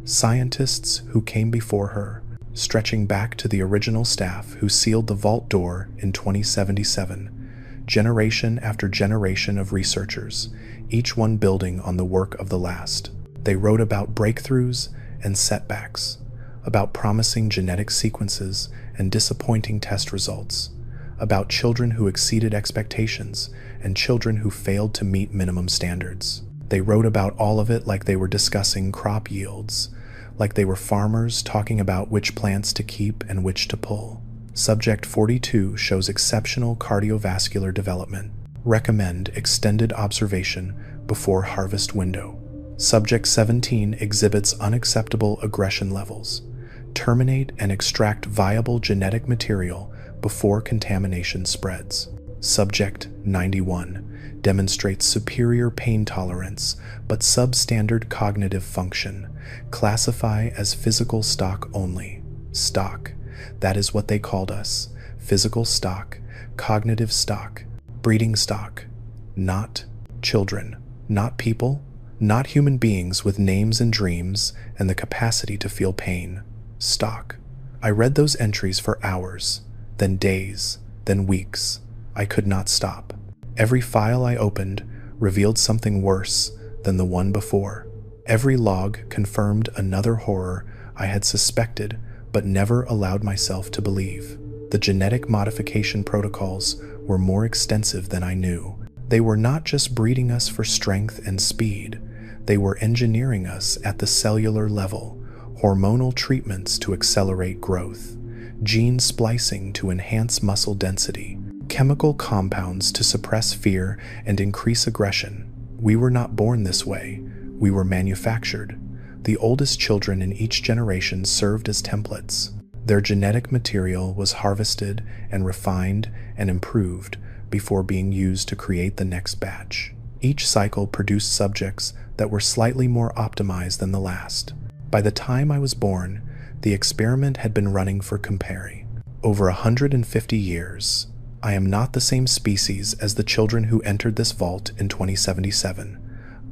scientists who came before her, stretching back to the original staff who sealed the vault door in 2077, generation after generation of researchers, each one building on the work of the last. They wrote about breakthroughs and setbacks, about promising genetic sequences and disappointing test results, about children who exceeded expectations and children who failed to meet minimum standards. They wrote about all of it like they were discussing crop yields, like they were farmers talking about which plants to keep and which to pull. Subject 42 shows exceptional cardiovascular development. Recommend extended observation before harvest window. Subject 17 exhibits unacceptable aggression levels. Terminate and extract viable genetic material before contamination spreads. Subject 91 demonstrates superior pain tolerance but substandard cognitive function. Classify as physical stock only. Stock. That is what they called us. Physical stock, cognitive stock, breeding stock. Not children, not people, not human beings with names and dreams and the capacity to feel pain. Stock. I read those entries for hours, then days, then weeks. I could not stop. Every file I opened revealed something worse than the one before. Every log confirmed another horror I had suspected but never allowed myself to believe. The genetic modification protocols were more extensive than I knew. They were not just breeding us for strength and speed, they were engineering us at the cellular level, hormonal treatments to accelerate growth, gene splicing to enhance muscle density, chemical compounds to suppress fear and increase aggression. We were not born this way, we were manufactured. The oldest children in each generation served as templates. Their genetic material was harvested and refined and improved before being used to create the next batch. Each cycle produced subjects that were slightly more optimized than the last. By the time I was born, the experiment had been running for compare over 150 years. I am not the same species as the children who entered this vault in 2077.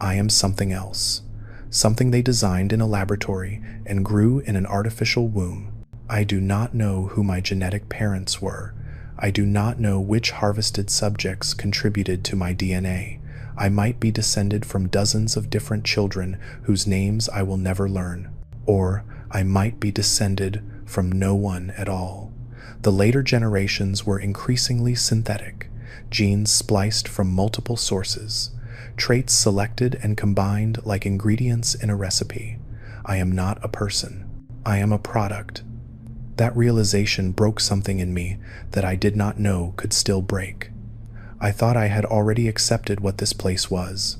I am something else. Something they designed in a laboratory and grew in an artificial womb. I do not know who my genetic parents were. I do not know which harvested subjects contributed to my DNA. I might be descended from dozens of different children whose names I will never learn. Or I might be descended from no one at all. The later generations were increasingly synthetic, genes spliced from multiple sources, traits selected and combined like ingredients in a recipe. I am not a person. I am a product. That realization broke something in me that I did not know could still break. I thought I had already accepted what this place was.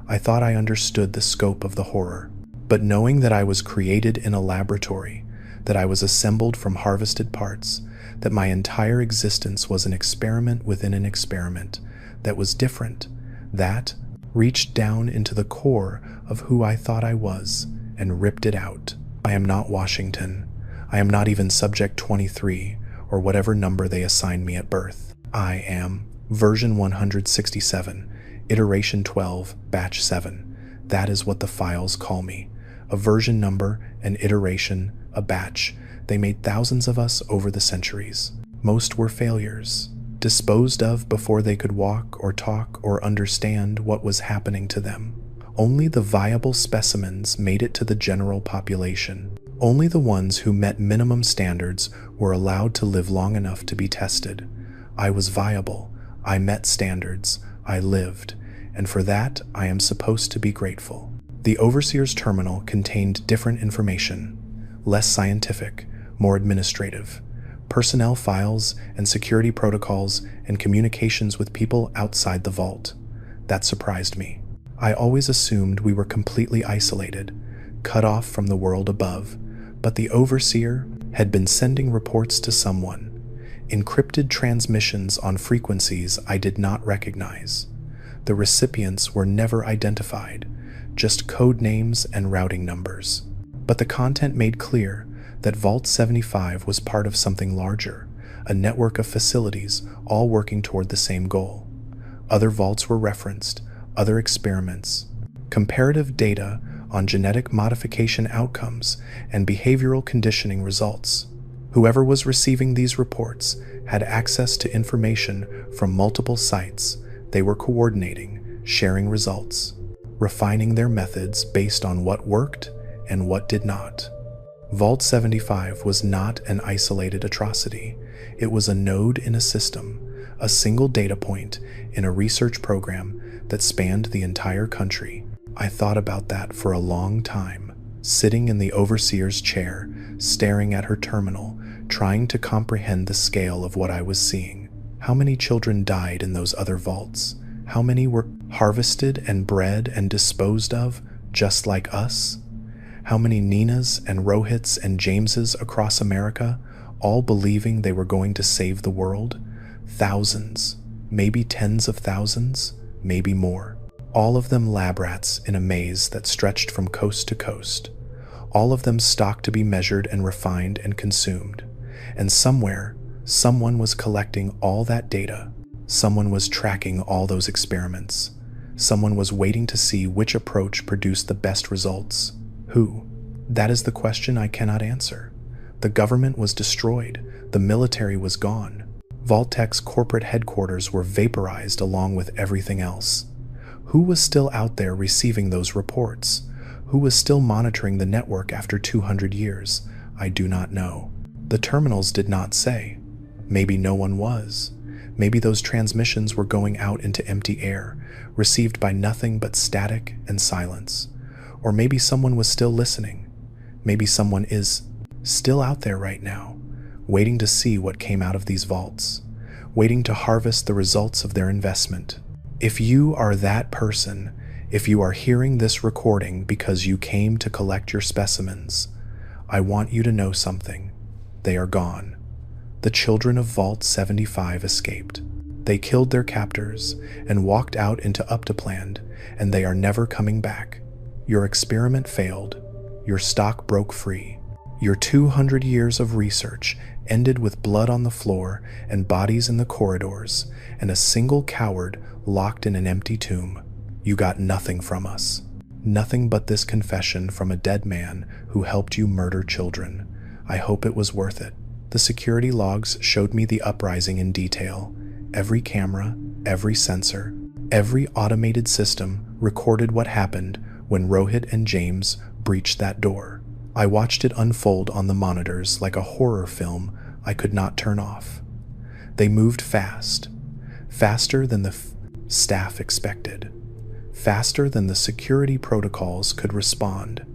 I thought I understood the scope of the horror. But knowing that I was created in a laboratory, that I was assembled from harvested parts, that my entire existence was an experiment within an experiment that was different, that reached down into the core of who I thought I was and ripped it out. I am not Washington. I am not even subject 23 or whatever number they assigned me at birth. I am version 167, iteration 12, batch 7. That is what the files call me. A version number, an iteration, a batch. They made thousands of us over the centuries. Most were failures, disposed of before they could walk or talk or understand what was happening to them. Only the viable specimens made it to the general population. Only the ones who met minimum standards were allowed to live long enough to be tested. I was viable. I met standards. I lived. And for that, I am supposed to be grateful. The overseer's terminal contained different information, less scientific, more administrative, personnel files and security protocols and communications with people outside the vault. That surprised me. I always assumed we were completely isolated, cut off from the world above, but the overseer had been sending reports to someone, encrypted transmissions on frequencies I did not recognize. The recipients were never identified, just code names and routing numbers. But the content made clear that Vault 75 was part of something larger, a network of facilities all working toward the same goal. Other vaults were referenced, other experiments, comparative data on genetic modification outcomes and behavioral conditioning results. Whoever was receiving these reports had access to information from multiple sites. They were coordinating, sharing results, refining their methods based on what worked and what did not. Vault 75 was not an isolated atrocity. It was a node in a system, a single data point in a research program that spanned the entire country. I thought about that for a long time, sitting in the overseer's chair, staring at her terminal, trying to comprehend the scale of what I was seeing. How many children died in those other vaults? How many were harvested and bred and disposed of, just like us? How many Ninas and Rohits and Jameses across America, all believing they were going to save the world? Thousands, maybe tens of thousands, maybe more. All of them lab rats in a maze that stretched from coast to coast. All of them stock to be measured and refined and consumed. And somewhere, someone was collecting all that data. Someone was tracking all those experiments. Someone was waiting to see which approach produced the best results. Who? That is the question I cannot answer. The government was destroyed. The military was gone. Vault-Tec's corporate headquarters were vaporized along with everything else. Who was still out there receiving those reports? Who was still monitoring the network after 200 years? I do not know. The terminals did not say. Maybe no one was. Maybe those transmissions were going out into empty air, received by nothing but static and silence. Or maybe someone was still listening. Maybe someone is still out there right now, waiting to see what came out of these vaults, waiting to harvest the results of their investment. If you are that person, if you are hearing this recording because you came to collect your specimens, I want you to know something. They are gone. The children of Vault 75 escaped. They killed their captors and walked out into Uptopland, and they are never coming back. Your experiment failed. Your stock broke free. Your 200 years of research ended with blood on the floor and bodies in the corridors, and a single coward locked in an empty tomb. You got nothing from us. Nothing but this confession from a dead man who helped you murder children. I hope it was worth it. The security logs showed me the uprising in detail. Every camera, every sensor, every automated system recorded what happened when Rohit and James breached that door. I watched it unfold on the monitors like a horror film I could not turn off. They moved fast, faster than the staff expected, faster than the security protocols could respond.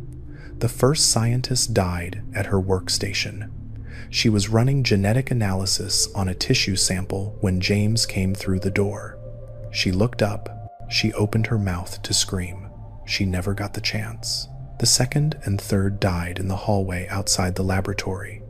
The first scientist died at her workstation. She was running genetic analysis on a tissue sample when James came through the door. She looked up. She opened her mouth to scream. She never got the chance. The second and third died in the hallway outside the laboratory.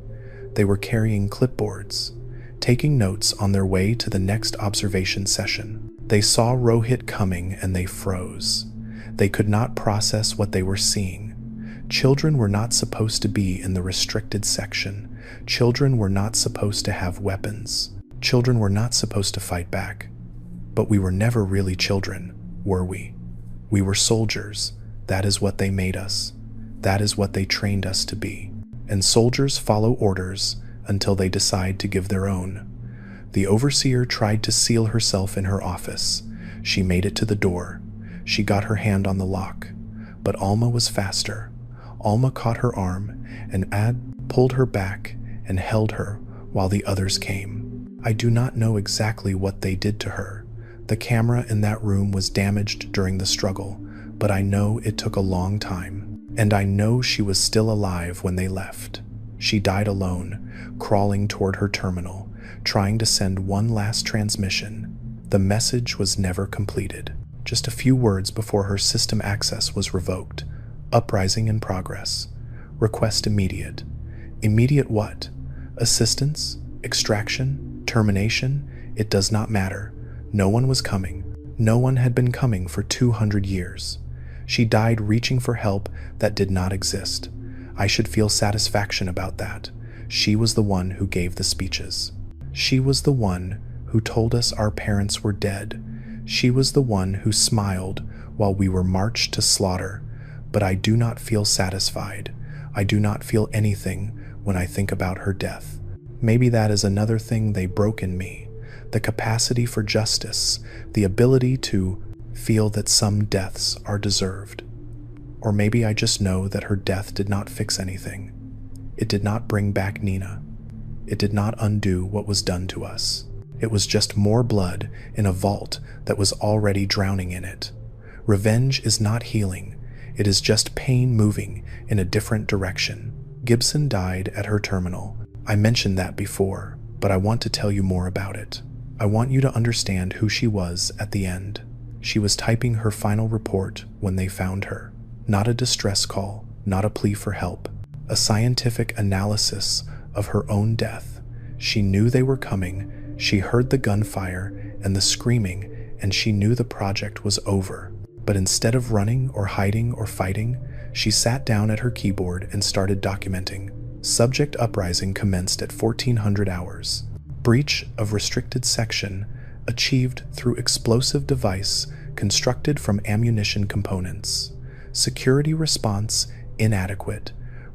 They were carrying clipboards, taking notes on their way to the next observation session. They saw Rohit coming and they froze. They could not process what they were seeing. Children were not supposed to be in the restricted section. Children were not supposed to have weapons. Children were not supposed to fight back. But we were never really children, were we? We were soldiers. That is what they made us. That is what they trained us to be. And soldiers follow orders until they decide to give their own. The overseer tried to seal herself in her office. She made it to the door. She got her hand on the lock. But Alma was faster. Alma caught her arm, and Ad pulled her back and held her while the others came. I do not know exactly what they did to her. The camera in that room was damaged during the struggle, but I know it took a long time, and I know she was still alive when they left. She died alone, crawling toward her terminal, trying to send one last transmission. The message was never completed. Just a few words before her system access was revoked. Uprising in progress. Request immediate. Immediate what? Assistance? Extraction? Termination? It does not matter. No one was coming. No one had been coming for 200 years. She died reaching for help that did not exist. I should feel satisfaction about that. She was the one who gave the speeches. She was the one who told us our parents were dead. She was the one who smiled while we were marched to slaughter. But I do not feel satisfied. I do not feel anything when I think about her death. Maybe that is another thing they broke in me. The capacity for justice, the ability to feel that some deaths are deserved. Or maybe I just know that her death did not fix anything. It did not bring back Nina. It did not undo what was done to us. It was just more blood in a vault that was already drowning in it. Revenge is not healing. It is just pain moving in a different direction. Gibson died at her terminal. I mentioned that before, but I want to tell you more about it. I want you to understand who she was at the end. She was typing her final report when they found her. Not a distress call, not a plea for help. A scientific analysis of her own death. She knew they were coming, she heard the gunfire and the screaming, and she knew the project was over. But instead of running or hiding or fighting, she sat down at her keyboard and started documenting. Subject uprising commenced at 1400 hours. Breach of restricted section achieved through explosive device constructed from ammunition components. Security response inadequate.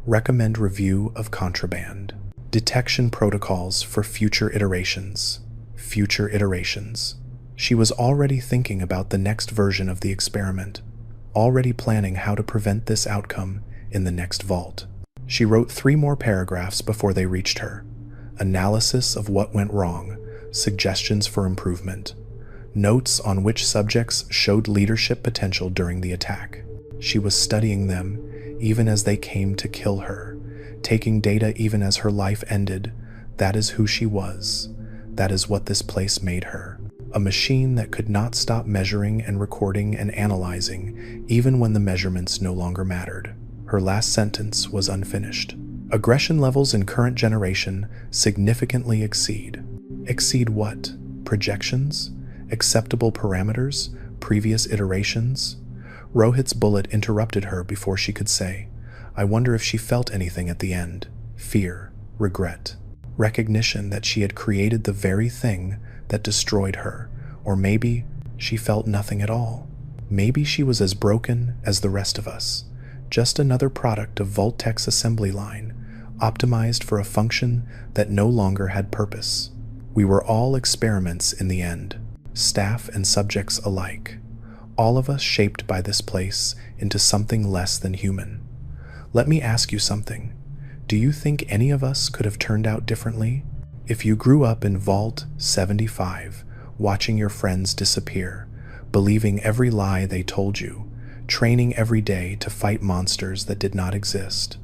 Recommend review of contraband. Detection protocols for future iterations. Future iterations. She was already thinking about the next version of the experiment, already planning how to prevent this outcome in the next vault. She wrote 3 more paragraphs before they reached her. Analysis of what went wrong, suggestions for improvement, notes on which subjects showed leadership potential during the attack. She was studying them even as they came to kill her, taking data even as her life ended. That is who she was. That is what this place made her. A machine that could not stop measuring and recording and analyzing, even when the measurements no longer mattered. Her last sentence was unfinished. Aggression levels in current generation significantly exceed. Exceed what? Projections? Acceptable parameters? Previous iterations? Rohit's bullet interrupted her before she could say. I wonder if she felt anything at the end. Fear, regret, recognition that she had created the very thing that destroyed her, or maybe she felt nothing at all. Maybe she was as broken as the rest of us, just another product of Vault-Tec's assembly line, optimized for a function that no longer had purpose. We were all experiments in the end, staff and subjects alike, all of us shaped by this place into something less than human. Let me ask you something. Do you think any of us could have turned out differently? If you grew up in Vault 75, watching your friends disappear, believing every lie they told you, training every day to fight monsters that did not exist,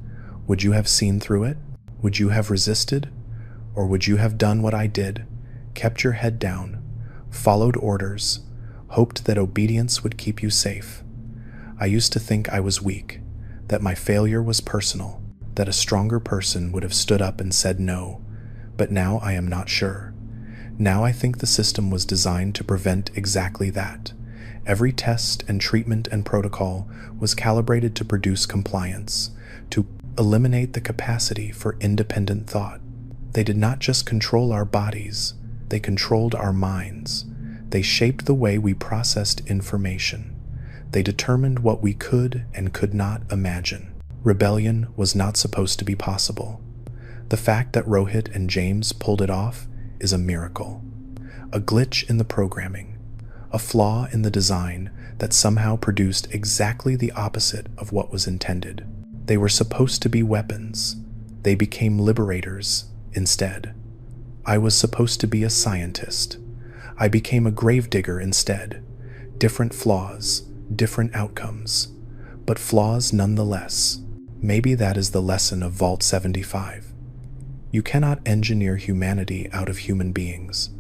would you have seen through it? Would you have resisted? Or would you have done what I did, kept your head down, followed orders, hoped that obedience would keep you safe? I used to think I was weak, that my failure was personal, that a stronger person would have stood up and said no. But now I am not sure. Now I think the system was designed to prevent exactly that. Every test and treatment and protocol was calibrated to produce compliance, to eliminate the capacity for independent thought. They did not just control our bodies, they controlled our minds. They shaped the way we processed information. They determined what we could and could not imagine. Rebellion was not supposed to be possible. The fact that Rohit and James pulled it off is a miracle. A glitch in the programming, a flaw in the design that somehow produced exactly the opposite of what was intended. They were supposed to be weapons. They became liberators instead. I was supposed to be a scientist. I became a gravedigger instead. Different flaws, different outcomes, but flaws nonetheless. Maybe that is the lesson of Vault 75. You cannot engineer humanity out of human beings.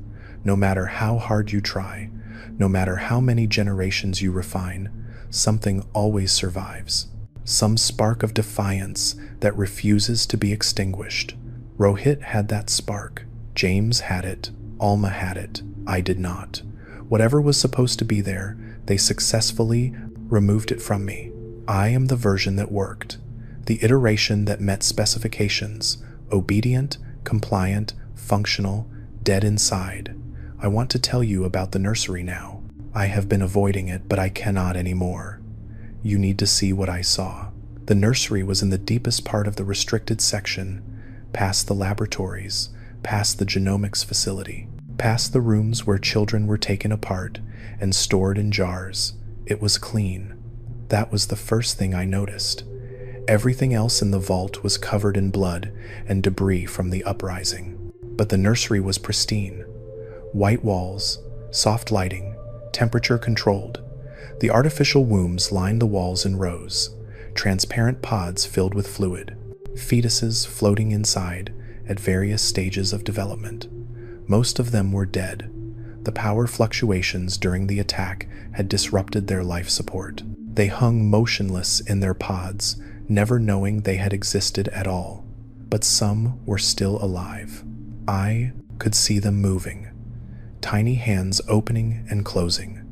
No matter how hard you try, no matter how many generations you refine, something always survives. Some spark of defiance that refuses to be extinguished. Rohit had that spark. James had it. Alma had it. I did not. Whatever was supposed to be there, they successfully removed it from me. I am the version that worked. The iteration that met specifications. Obedient, compliant, functional, dead inside. I want to tell you about the nursery now. I have been avoiding it, but I cannot anymore. You need to see what I saw. The nursery was in the deepest part of the restricted section, past the laboratories, past the genomics facility, past the rooms where children were taken apart and stored in jars. It was clean. That was the first thing I noticed. Everything else in the vault was covered in blood and debris from the uprising. But the nursery was pristine. White walls, soft lighting, temperature controlled. The artificial wombs lined the walls in rows, transparent pods filled with fluid, fetuses floating inside at various stages of development. Most of them were dead, The power fluctuations during the attack had disrupted their life support. They hung motionless in their pods, never knowing they had existed at all. But some were still alive. I could see them moving. Tiny hands opening and closing.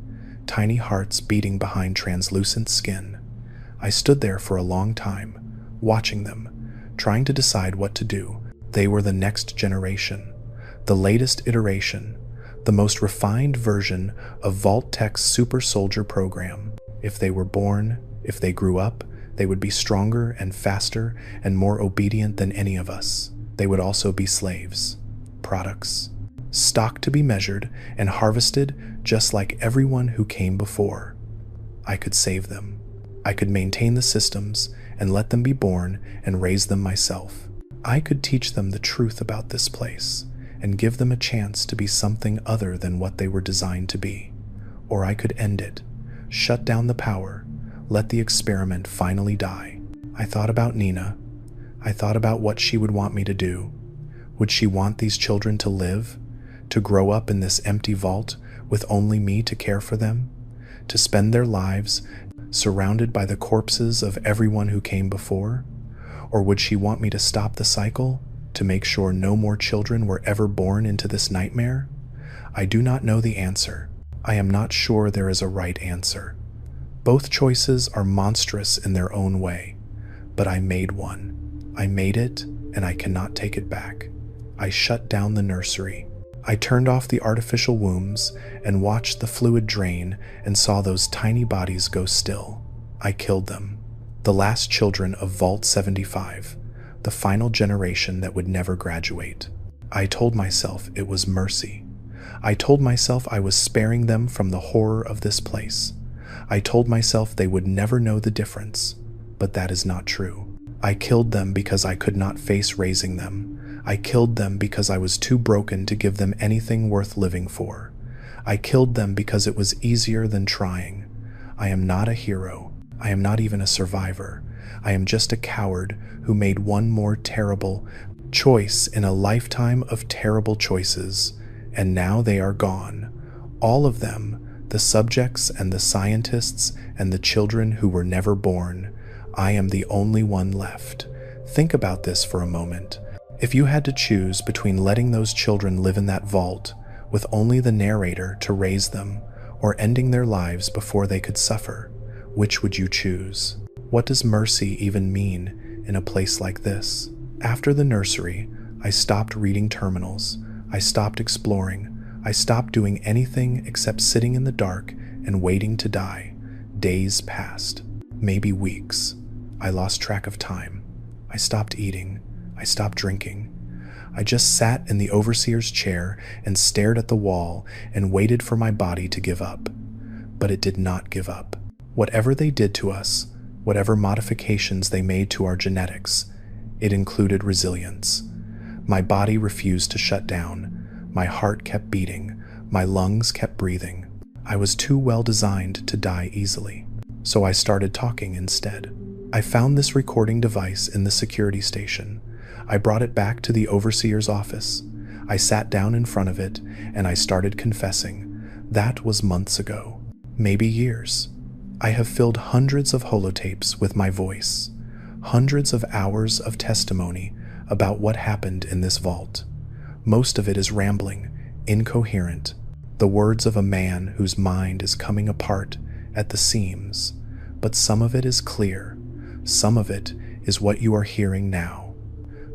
Tiny hearts beating behind translucent skin. I stood there for a long time, watching them, trying to decide what to do. They were the next generation, the latest iteration, the most refined version of Vault-Tec's super soldier program. If they were born, if they grew up, they would be stronger and faster and more obedient than any of us. They would also be slaves, products, stock to be measured and harvested just like everyone who came before. I could save them. I could maintain the systems and let them be born and raise them myself. I could teach them the truth about this place and give them a chance to be something other than what they were designed to be. Or I could end it, shut down the power, let the experiment finally die. I thought about Nina. I thought about what she would want me to do. Would she want these children to live? To grow up in this empty vault with only me to care for them? To spend their lives surrounded by the corpses of everyone who came before? Or would she want me to stop the cycle, to make sure no more children were ever born into this nightmare? I do not know the answer. I am not sure there is a right answer. Both choices are monstrous in their own way, but I made one. I made it, and I cannot take it back. I shut down the nursery. I turned off the artificial wombs and watched the fluid drain and saw those tiny bodies go still. I killed them. The last children of Vault 75, the final generation that would never graduate. I told myself it was mercy. I told myself I was sparing them from the horror of this place. I told myself they would never know the difference, but that is not true. I killed them because I could not face raising them. I killed them because I was too broken to give them anything worth living for. I killed them because it was easier than trying. I am not a hero. I am not even a survivor. I am just a coward who made one more terrible choice in a lifetime of terrible choices, and now they are gone. All of them, the subjects and the scientists and the children who were never born. I am the only one left. Think about this for a moment. If you had to choose between letting those children live in that vault with only the narrator to raise them, or ending their lives before they could suffer, which would you choose? What does mercy even mean in a place like this? After the nursery, I stopped reading terminals. I stopped exploring. I stopped doing anything except sitting in the dark and waiting to die. Days passed, maybe weeks. I lost track of time. I stopped eating. I stopped drinking. I just sat in the overseer's chair and stared at the wall and waited for my body to give up. But it did not give up. Whatever they did to us, whatever modifications they made to our genetics, it included resilience. My body refused to shut down. My heart kept beating. My lungs kept breathing. I was too well designed to die easily. So I started talking instead. I found this recording device in the security station. I brought it back to the overseer's office. I sat down in front of it and I started confessing. That was months ago, maybe years. I have filled hundreds of holotapes with my voice, hundreds of hours of testimony about what happened in this vault. Most of it is rambling, incoherent, the words of a man whose mind is coming apart at the seams, but some of it is clear. Some of it is what you are hearing now.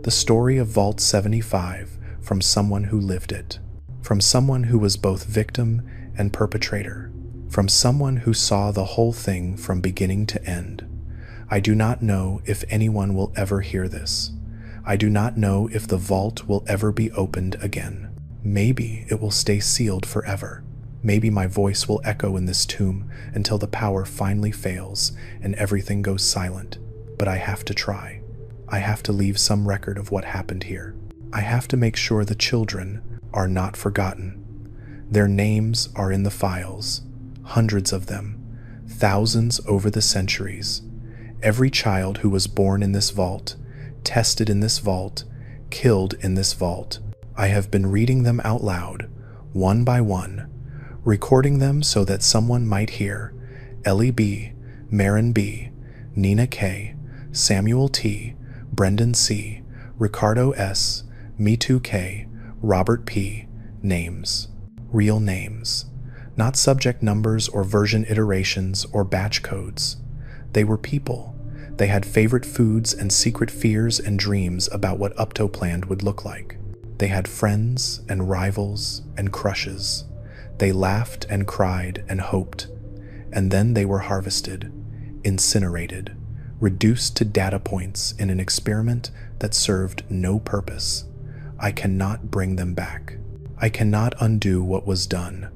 The story of Vault 75 from someone who lived it, from someone who was both victim and perpetrator, from someone who saw the whole thing from beginning to end. I do not know if anyone will ever hear this. I do not know if the vault will ever be opened again. Maybe it will stay sealed forever. Maybe my voice will echo in this tomb until the power finally fails and everything goes silent. But I have to try. I have to leave some record of what happened here. I have to make sure the children are not forgotten. Their names are in the files. Hundreds of them, thousands over the centuries. Every child who was born in this vault, tested in this vault, killed in this vault. I have been reading them out loud, one by one, recording them so that someone might hear. Ellie B., Marin B., Nina K., Samuel T., Brendan C., Ricardo S., Me2 K., Robert P. Names. Real names. Not subject numbers or version iterations or batch codes. They were people. They had favorite foods and secret fears and dreams about what Uptoplanned would look like. They had friends and rivals and crushes. They laughed and cried and hoped. And then they were harvested, incinerated, reduced to data points in an experiment that served no purpose. I cannot bring them back. I cannot undo what was done.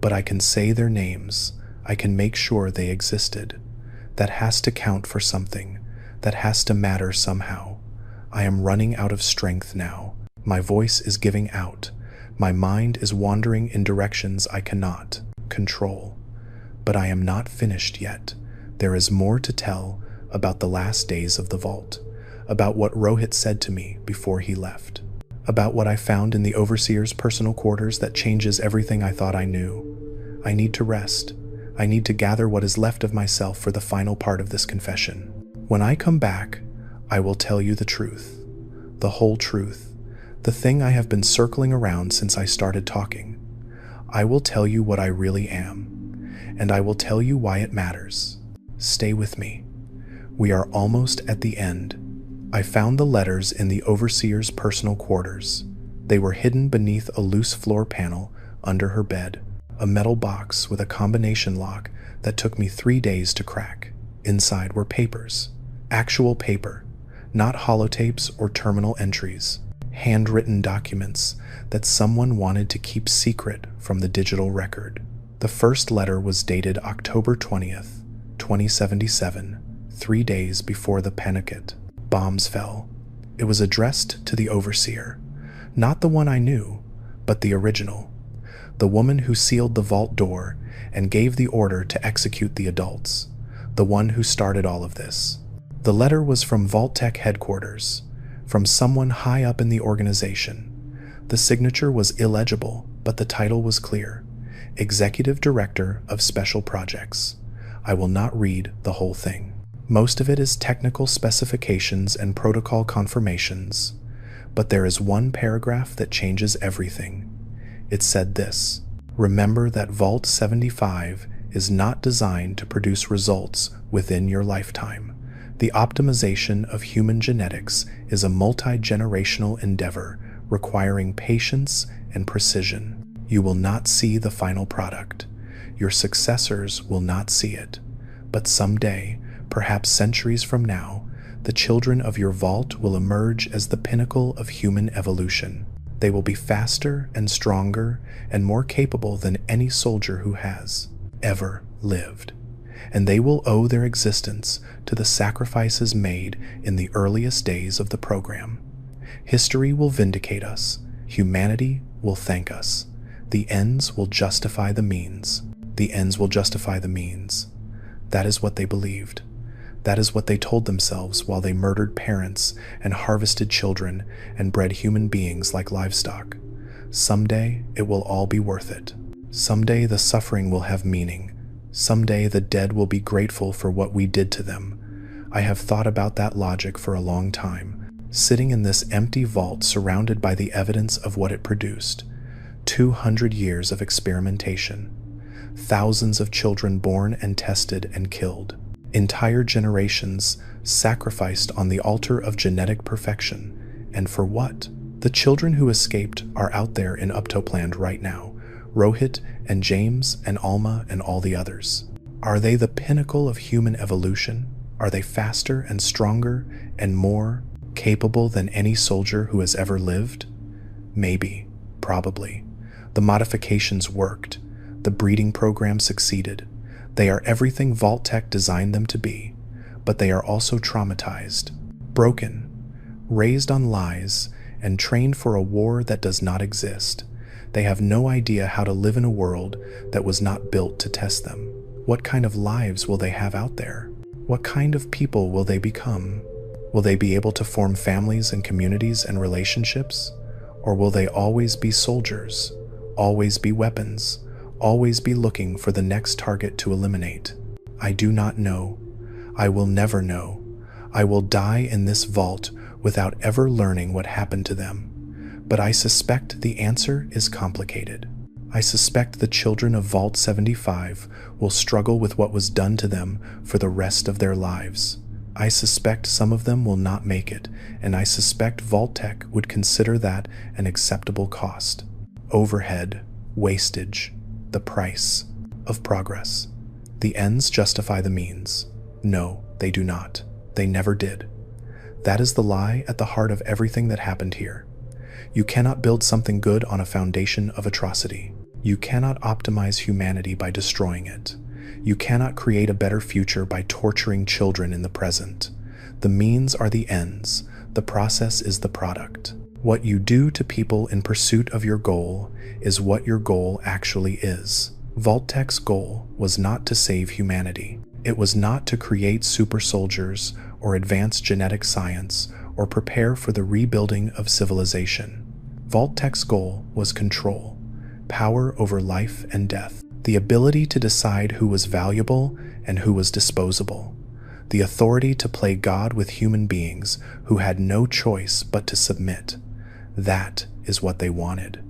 But I can say their names. I can make sure they existed. That has to count for something. That has to matter somehow. I am running out of strength now. My voice is giving out. My mind is wandering in directions I cannot control. But I am not finished yet. There is more to tell about the last days of the vault, about what Rohit said to me before he left, about what I found in the overseer's personal quarters that changes everything I thought I knew. I need to rest. I need to gather what is left of myself for the final part of this confession. When I come back, I will tell you the truth, the whole truth, the thing I have been circling around since I started talking. I will tell you what I really am, and I will tell you why it matters. Stay with me. We are almost at the end. I found the letters in the overseer's personal quarters. They were hidden beneath a loose floor panel under her bed, a metal box with a combination lock that took me 3 days to crack. Inside were papers, actual paper, not holotapes or terminal entries, handwritten documents that someone wanted to keep secret from the digital record. The first letter was dated October 20th, 2077, 3 days before the Panicat bombs fell. It was addressed to the overseer, not the one I knew, but the original, the woman who sealed the vault door and gave the order to execute the adults, the one who started all of this. The letter was from Vault-Tec headquarters, from someone high up in the organization. The signature was illegible, but the title was clear: Executive Director of Special Projects. I will not read the whole thing. Most of it is technical specifications and protocol confirmations, but there is one paragraph that changes everything. It said this: remember that Vault 75 is not designed to produce results within your lifetime. The optimization of human genetics is a multi-generational endeavor requiring patience and precision. You will not see the final product. Your successors will not see it. But someday, perhaps centuries from now, the children of your vault will emerge as the pinnacle of human evolution. They will be faster and stronger and more capable than any soldier who has ever lived. And they will owe their existence to the sacrifices made in the earliest days of the program. History will vindicate us. Humanity will thank us. The ends will justify the means. The ends will justify the means. That is what they believed. That is what they told themselves while they murdered parents and harvested children and bred human beings like livestock. Someday it will all be worth it. Someday the suffering will have meaning. Someday the dead will be grateful for what we did to them. I have thought about that logic for a long time, sitting in this empty vault surrounded by the evidence of what it produced. 200 years of experimentation. Thousands of children born and tested and killed. Entire generations sacrificed on the altar of genetic perfection. And for what? The children who escaped are out there in Uptoplanned right now. Rohit and James and Alma and all the others. Are they the pinnacle of human evolution? Are they faster and stronger and more capable than any soldier who has ever lived? Maybe, probably. The modifications worked. The breeding program succeeded. They are everything Vault-Tec designed them to be, but they are also traumatized, broken, raised on lies, and trained for a war that does not exist. They have no idea how to live in a world that was not built to test them. What kind of lives will they have out there? What kind of people will they become? Will they be able to form families and communities and relationships? Or will they always be soldiers, always be weapons, always be looking for the next target to eliminate. I do not know. I will never know. I will die in this vault without ever learning what happened to them. But I suspect the answer is complicated. I suspect the children of Vault 75 will struggle with what was done to them for the rest of their lives. I suspect some of them will not make it, and I suspect Vault-Tec would consider that an acceptable cost. Overhead, wastage, the price of progress. The ends justify the means. No, they do not. They never did. That is the lie at the heart of everything that happened here. You cannot build something good on a foundation of atrocity. You cannot optimize humanity by destroying it. You cannot create a better future by torturing children in the present. The means are the ends. The process is the product. What you do to people in pursuit of your goal is what your goal actually is. Vault-Tec's goal was not to save humanity. It was not to create super soldiers or advance genetic science or prepare for the rebuilding of civilization. Vault-Tec's goal was control, power over life and death, the ability to decide who was valuable and who was disposable, the authority to play God with human beings who had no choice but to submit. That is what they wanted.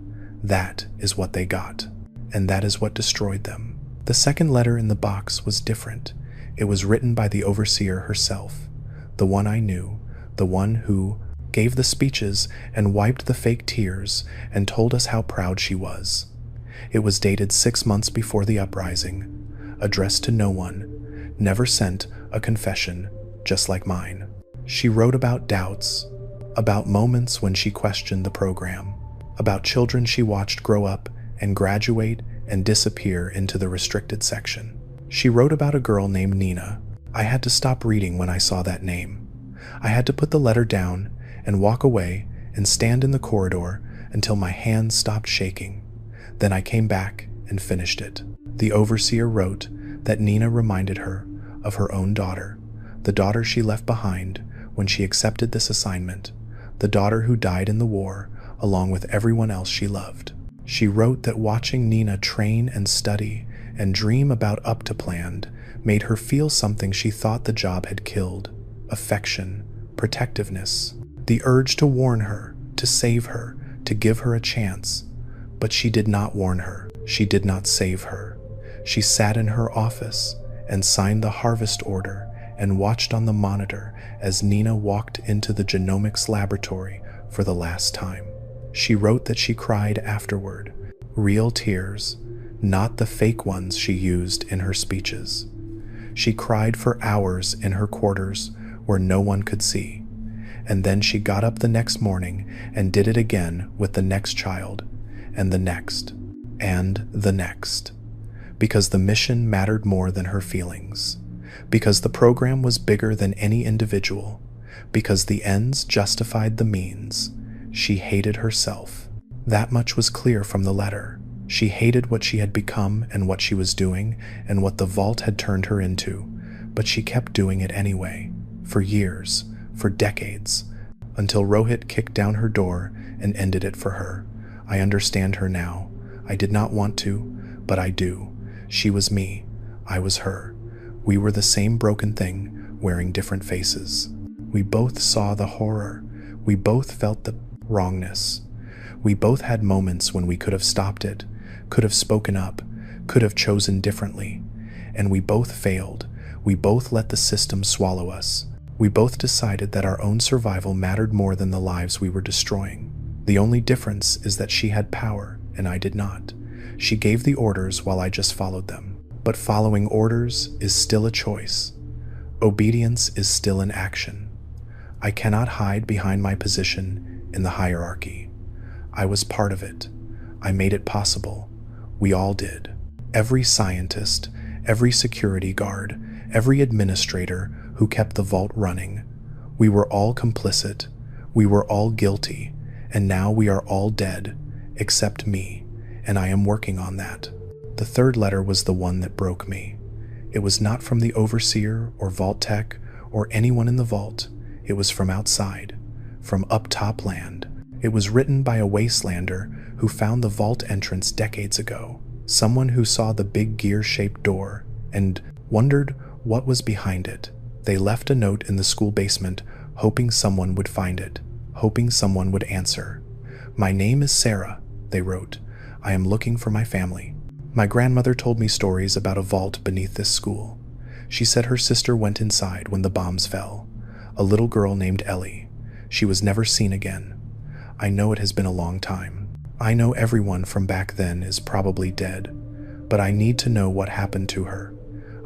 That is what they got. And that is what destroyed them. The second letter in the box was different. It was written by the overseer herself, the one I knew, the one who gave the speeches and wiped the fake tears and told us how proud she was. It was dated 6 months before the uprising, addressed to no one, never sent a confession, just like mine. She wrote about doubts, about moments when she questioned the program, about children she watched grow up and graduate and disappear into the restricted section. She wrote about a girl named Nina. I had to stop reading when I saw that name. I had to put the letter down and walk away and stand in the corridor until my hands stopped shaking. Then I came back and finished it. The overseer wrote that Nina reminded her of her own daughter, the daughter she left behind when she accepted this assignment, the daughter who died in the war along with everyone else she loved. She wrote that watching Nina train and study and dream about up to planned made her feel something she thought the job had killed: affection, protectiveness, the urge to warn her, to save her, to give her a chance. But she did not warn her. She did not save her. She sat in her office and signed the harvest order and watched on the monitor as Nina walked into the genomics laboratory for the last time. She wrote that she cried afterward, real tears, not the fake ones she used in her speeches. She cried for hours in her quarters where no one could see. And then she got up the next morning and did it again with the next child, and the next, and the next. Because the mission mattered more than her feelings. Because the program was bigger than any individual. Because the ends justified the means. She hated herself. That much was clear from the letter. She hated what she had become and what she was doing and what the vault had turned her into, but she kept doing it anyway, for years, for decades, until Rohit kicked down her door and ended it for her. I understand her now. I did not want to, but I do. She was me. I was her. We were the same broken thing, wearing different faces. We both saw the horror. We both felt the wrongness. We both had moments when we could have stopped it, could have spoken up, could have chosen differently. And we both failed. We both let the system swallow us. We both decided that our own survival mattered more than the lives we were destroying. The only difference is that she had power and I did not. She gave the orders while I just followed them. But following orders is still a choice. Obedience is still an action. I cannot hide behind my position in the hierarchy. I was part of it. I made it possible. We all did. Every scientist, every security guard, every administrator who kept the vault running. We were all complicit. We were all guilty. And now we are all dead, except me, and I am working on that. The third letter was the one that broke me. It was not from the overseer or Vault-Tec or anyone in the vault. It was from outside, from up top land. It was written by a wastelander who found the vault entrance decades ago. Someone who saw the big gear-shaped door and wondered what was behind it. They left a note in the school basement, hoping someone would find it, hoping someone would answer. "My name is Sarah," they wrote. "I am looking for my family. My grandmother told me stories about a vault beneath this school. She said her sister went inside when the bombs fell. A little girl named Ellie. She was never seen again. I know it has been a long time. I know everyone from back then is probably dead, but I need to know what happened to her.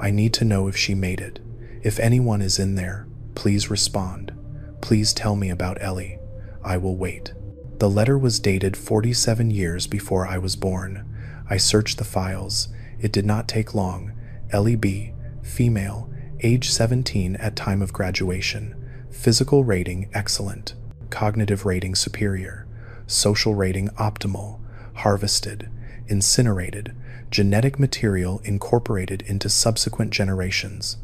I need to know if she made it. If anyone is in there, please respond. Please tell me about Ellie. I will wait." The letter was dated 47 years before I was born. I searched the files. It did not take long. Ellie B., female, age 17 at time of graduation. Physical rating excellent. Cognitive rating superior. Social rating optimal. Harvested. Incinerated. Genetic material incorporated into subsequent generations.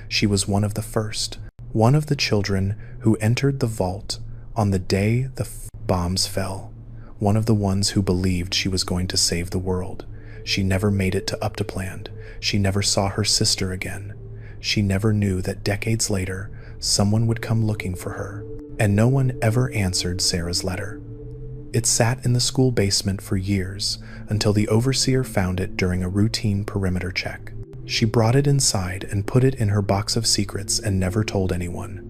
She was one of the first. One of the children who entered the vault on the day the bombs fell. One of the ones who believed she was going to save the world. She never made it to Uptopland. She never saw her sister again. She never knew that decades later, someone would come looking for her. And no one ever answered Sarah's letter. It sat in the school basement for years, until the overseer found it during a routine perimeter check. She brought it inside and put it in her box of secrets and never told anyone.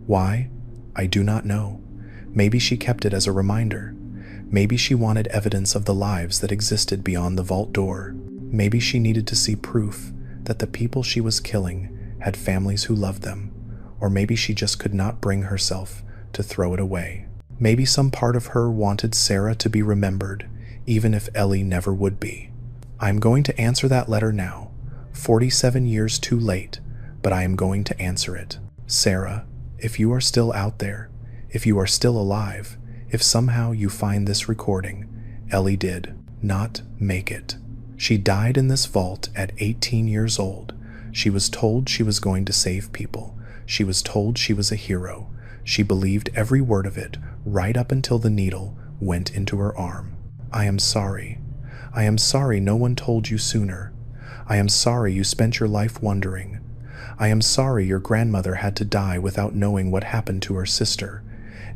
Why? I do not know. Maybe she kept it as a reminder. Maybe she wanted evidence of the lives that existed beyond the vault door. Maybe she needed to see proof that the people she was killing had families who loved them. Or maybe she just could not bring herself to throw it away. Maybe some part of her wanted Sarah to be remembered, even if Ellie never would be. I'm going to answer that letter now, 47 years too late, but I am going to answer it. Sarah, if you are still out there, if you are still alive, if somehow you find this recording, Ellie did not make it. She died in this vault at 18 years old. She was told she was going to save people. She was told she was a hero. She believed every word of it, right up until the needle went into her arm. I am sorry. I am sorry no one told you sooner. I am sorry you spent your life wondering. I am sorry your grandmother had to die without knowing what happened to her sister.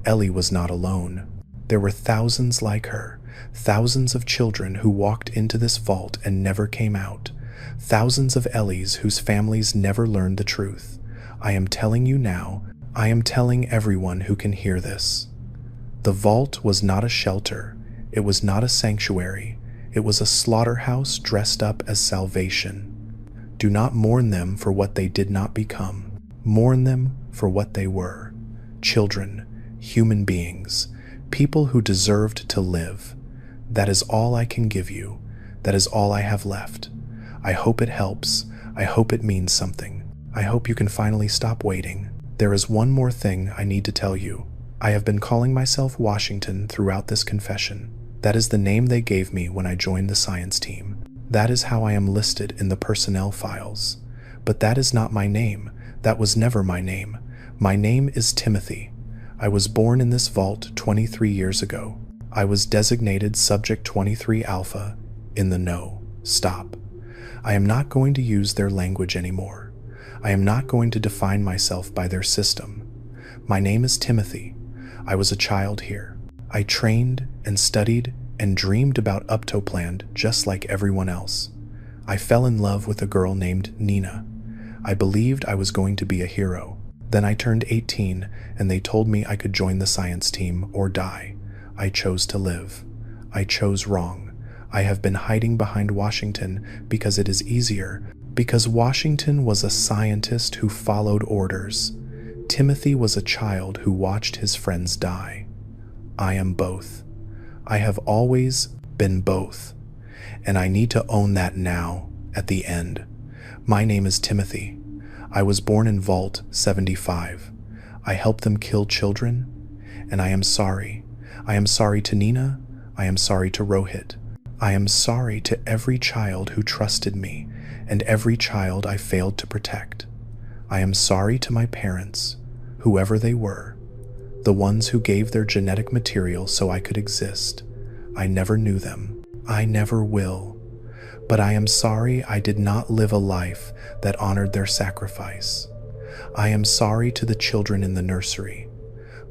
Ellie was not alone. There were thousands like her, thousands of children who walked into this vault and never came out, thousands of Ellies whose families never learned the truth. I am telling you now, I am telling everyone who can hear this. The vault was not a shelter, it was not a sanctuary, it was a slaughterhouse dressed up as salvation. Do not mourn them for what they did not become. Mourn them for what they were. Children, human beings, people who deserved to live. That is all I can give you. That is all I have left. I hope it helps. I hope it means something. I hope you can finally stop waiting. There is one more thing I need to tell you. I have been calling myself Washington throughout this confession. That is the name they gave me when I joined the science team. That is how I am listed in the personnel files. But that is not my name. That was never my name. My name is Timothy. I was born in this vault 23 years ago. I was designated Subject 23 Alpha in the know. Stop. I am not going to use their language anymore. I am not going to define myself by their system. My name is Timothy. I was a child here. I trained and studied and dreamed about Uptopland just like everyone else. I fell in love with a girl named Nina. I believed I was going to be a hero. Then I turned 18 and they told me I could join the science team or die. I chose to live. I chose wrong. I have been hiding behind Washington because it is easier, because Washington was a scientist who followed orders. Timothy was a child who watched his friends die. I am both. I have always been both. And I need to own that now, at the end. My name is Timothy. I was born in Vault 75. I helped them kill children, and I am sorry. I am sorry to Nina. I am sorry to Rohit. I am sorry to every child who trusted me and every child I failed to protect. I am sorry to my parents, whoever they were, the ones who gave their genetic material so I could exist. I never knew them. I never will. but I am sorry I did not live a life that honored their sacrifice. I am sorry to the children in the nursery,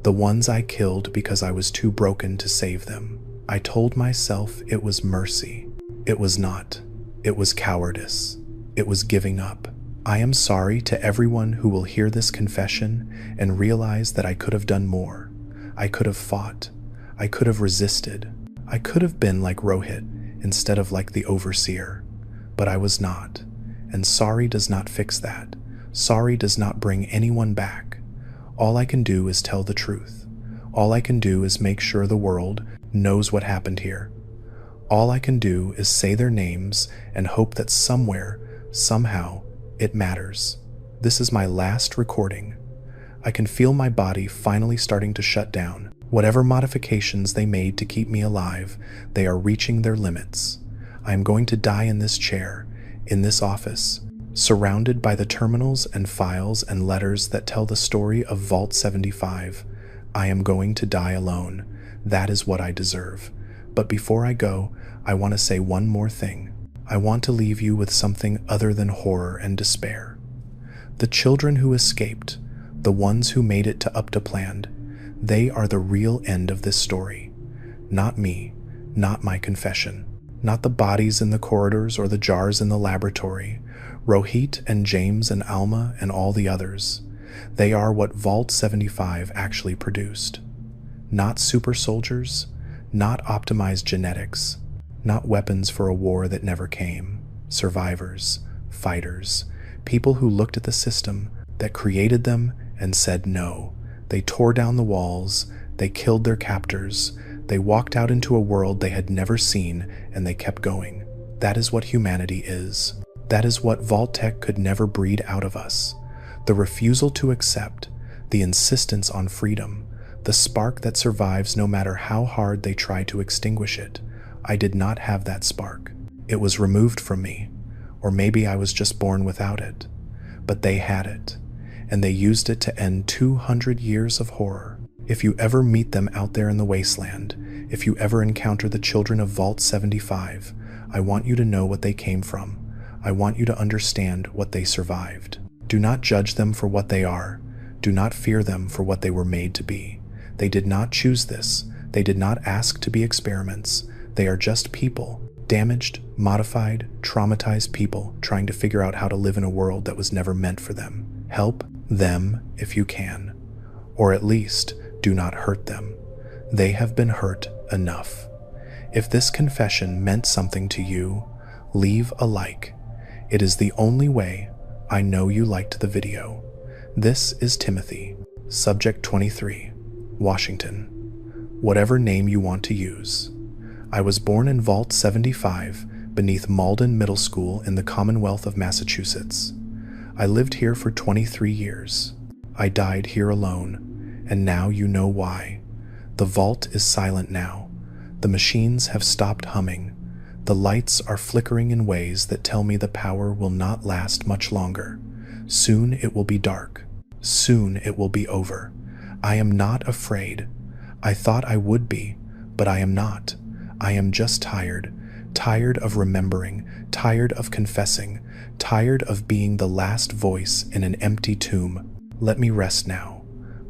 the ones I killed because I was too broken to save them. I told myself it was mercy. It was not. It was cowardice. It was giving up. I am sorry to everyone who will hear this confession and realize that I could have done more. I could have fought. I could have resisted. I could have been like Rohit instead of like the overseer. But I was not. And sorry does not fix that. Sorry does not bring anyone back. All I can do is tell the truth. All I can do is make sure the world knows what happened here. All I can do is say their names and hope that somewhere, somehow, it matters. This is my last recording. I can feel my body finally starting to shut down. Whatever modifications they made to keep me alive, they are reaching their limits. I am going to die in this chair, in this office, surrounded by the terminals and files and letters that tell the story of Vault 75. I am going to die alone. That is what I deserve. But before I go, I want to say one more thing. I want to leave you with something other than horror and despair. The children who escaped, the ones who made it to Uptopland, they are the real end of this story. Not me, not my confession, not the bodies in the corridors or the jars in the laboratory, Rohit and James and Alma and all the others. They are what Vault 75 actually produced. Not super soldiers, not optimized genetics, not weapons for a war that never came. Survivors, fighters, people who looked at the system that created them and said no. They tore down the walls, they killed their captors, they walked out into a world they had never seen, and they kept going. That is what humanity is. That is what Vault-Tec could never breed out of us. The refusal to accept, the insistence on freedom, the spark that survives no matter how hard they try to extinguish it. I did not have that spark. It was removed from me, or maybe I was just born without it. But they had it, and they used it to end 200 years of horror. If you ever meet them out there in the wasteland, if you ever encounter the children of Vault 75, I want you to know what they came from. I want you to understand what they survived. Do not judge them for what they are. Do not fear them for what they were made to be. They did not choose this. They did not ask to be experiments. They are just people, damaged, modified, traumatized people trying to figure out how to live in a world that was never meant for them. Help them if you can, or at least do not hurt them. They have been hurt enough. If this confession meant something to you, leave a like. It is the only way I know you liked the video. This is Timothy, Subject 23, Washington. Whatever name you want to use. I was born in Vault 75 beneath Malden Middle School in the Commonwealth of Massachusetts. I lived here for 23 years. I died here alone, and now you know why. The vault is silent now. The machines have stopped humming. The lights are flickering in ways that tell me the power will not last much longer. Soon it will be dark. Soon it will be over. I am not afraid. I thought I would be, but I am not. I am just tired. Tired of remembering, tired of confessing, tired of being the last voice in an empty tomb. Let me rest now.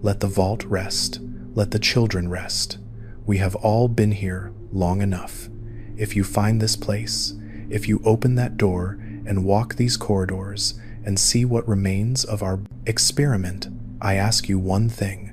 Let the vault rest. Let the children rest. We have all been here long enough. If you find this place, if you open that door and walk these corridors and see what remains of our experiment, I ask you one thing.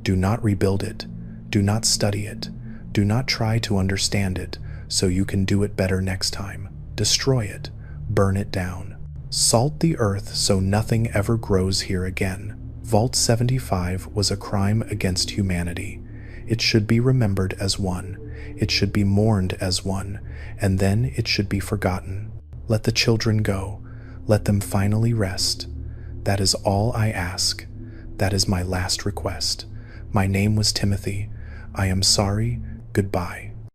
Do not rebuild it. Do not study it. Do not try to understand it so you can do it better next time. Destroy it. Burn it down. Salt the earth so nothing ever grows here again. Vault 75 was a crime against humanity. It should be remembered as one. It should be mourned as one, and then it should be forgotten. Let the children go. Let them finally rest. That is all I ask. That is my last request. My name was Timothy. I am sorry. Goodbye.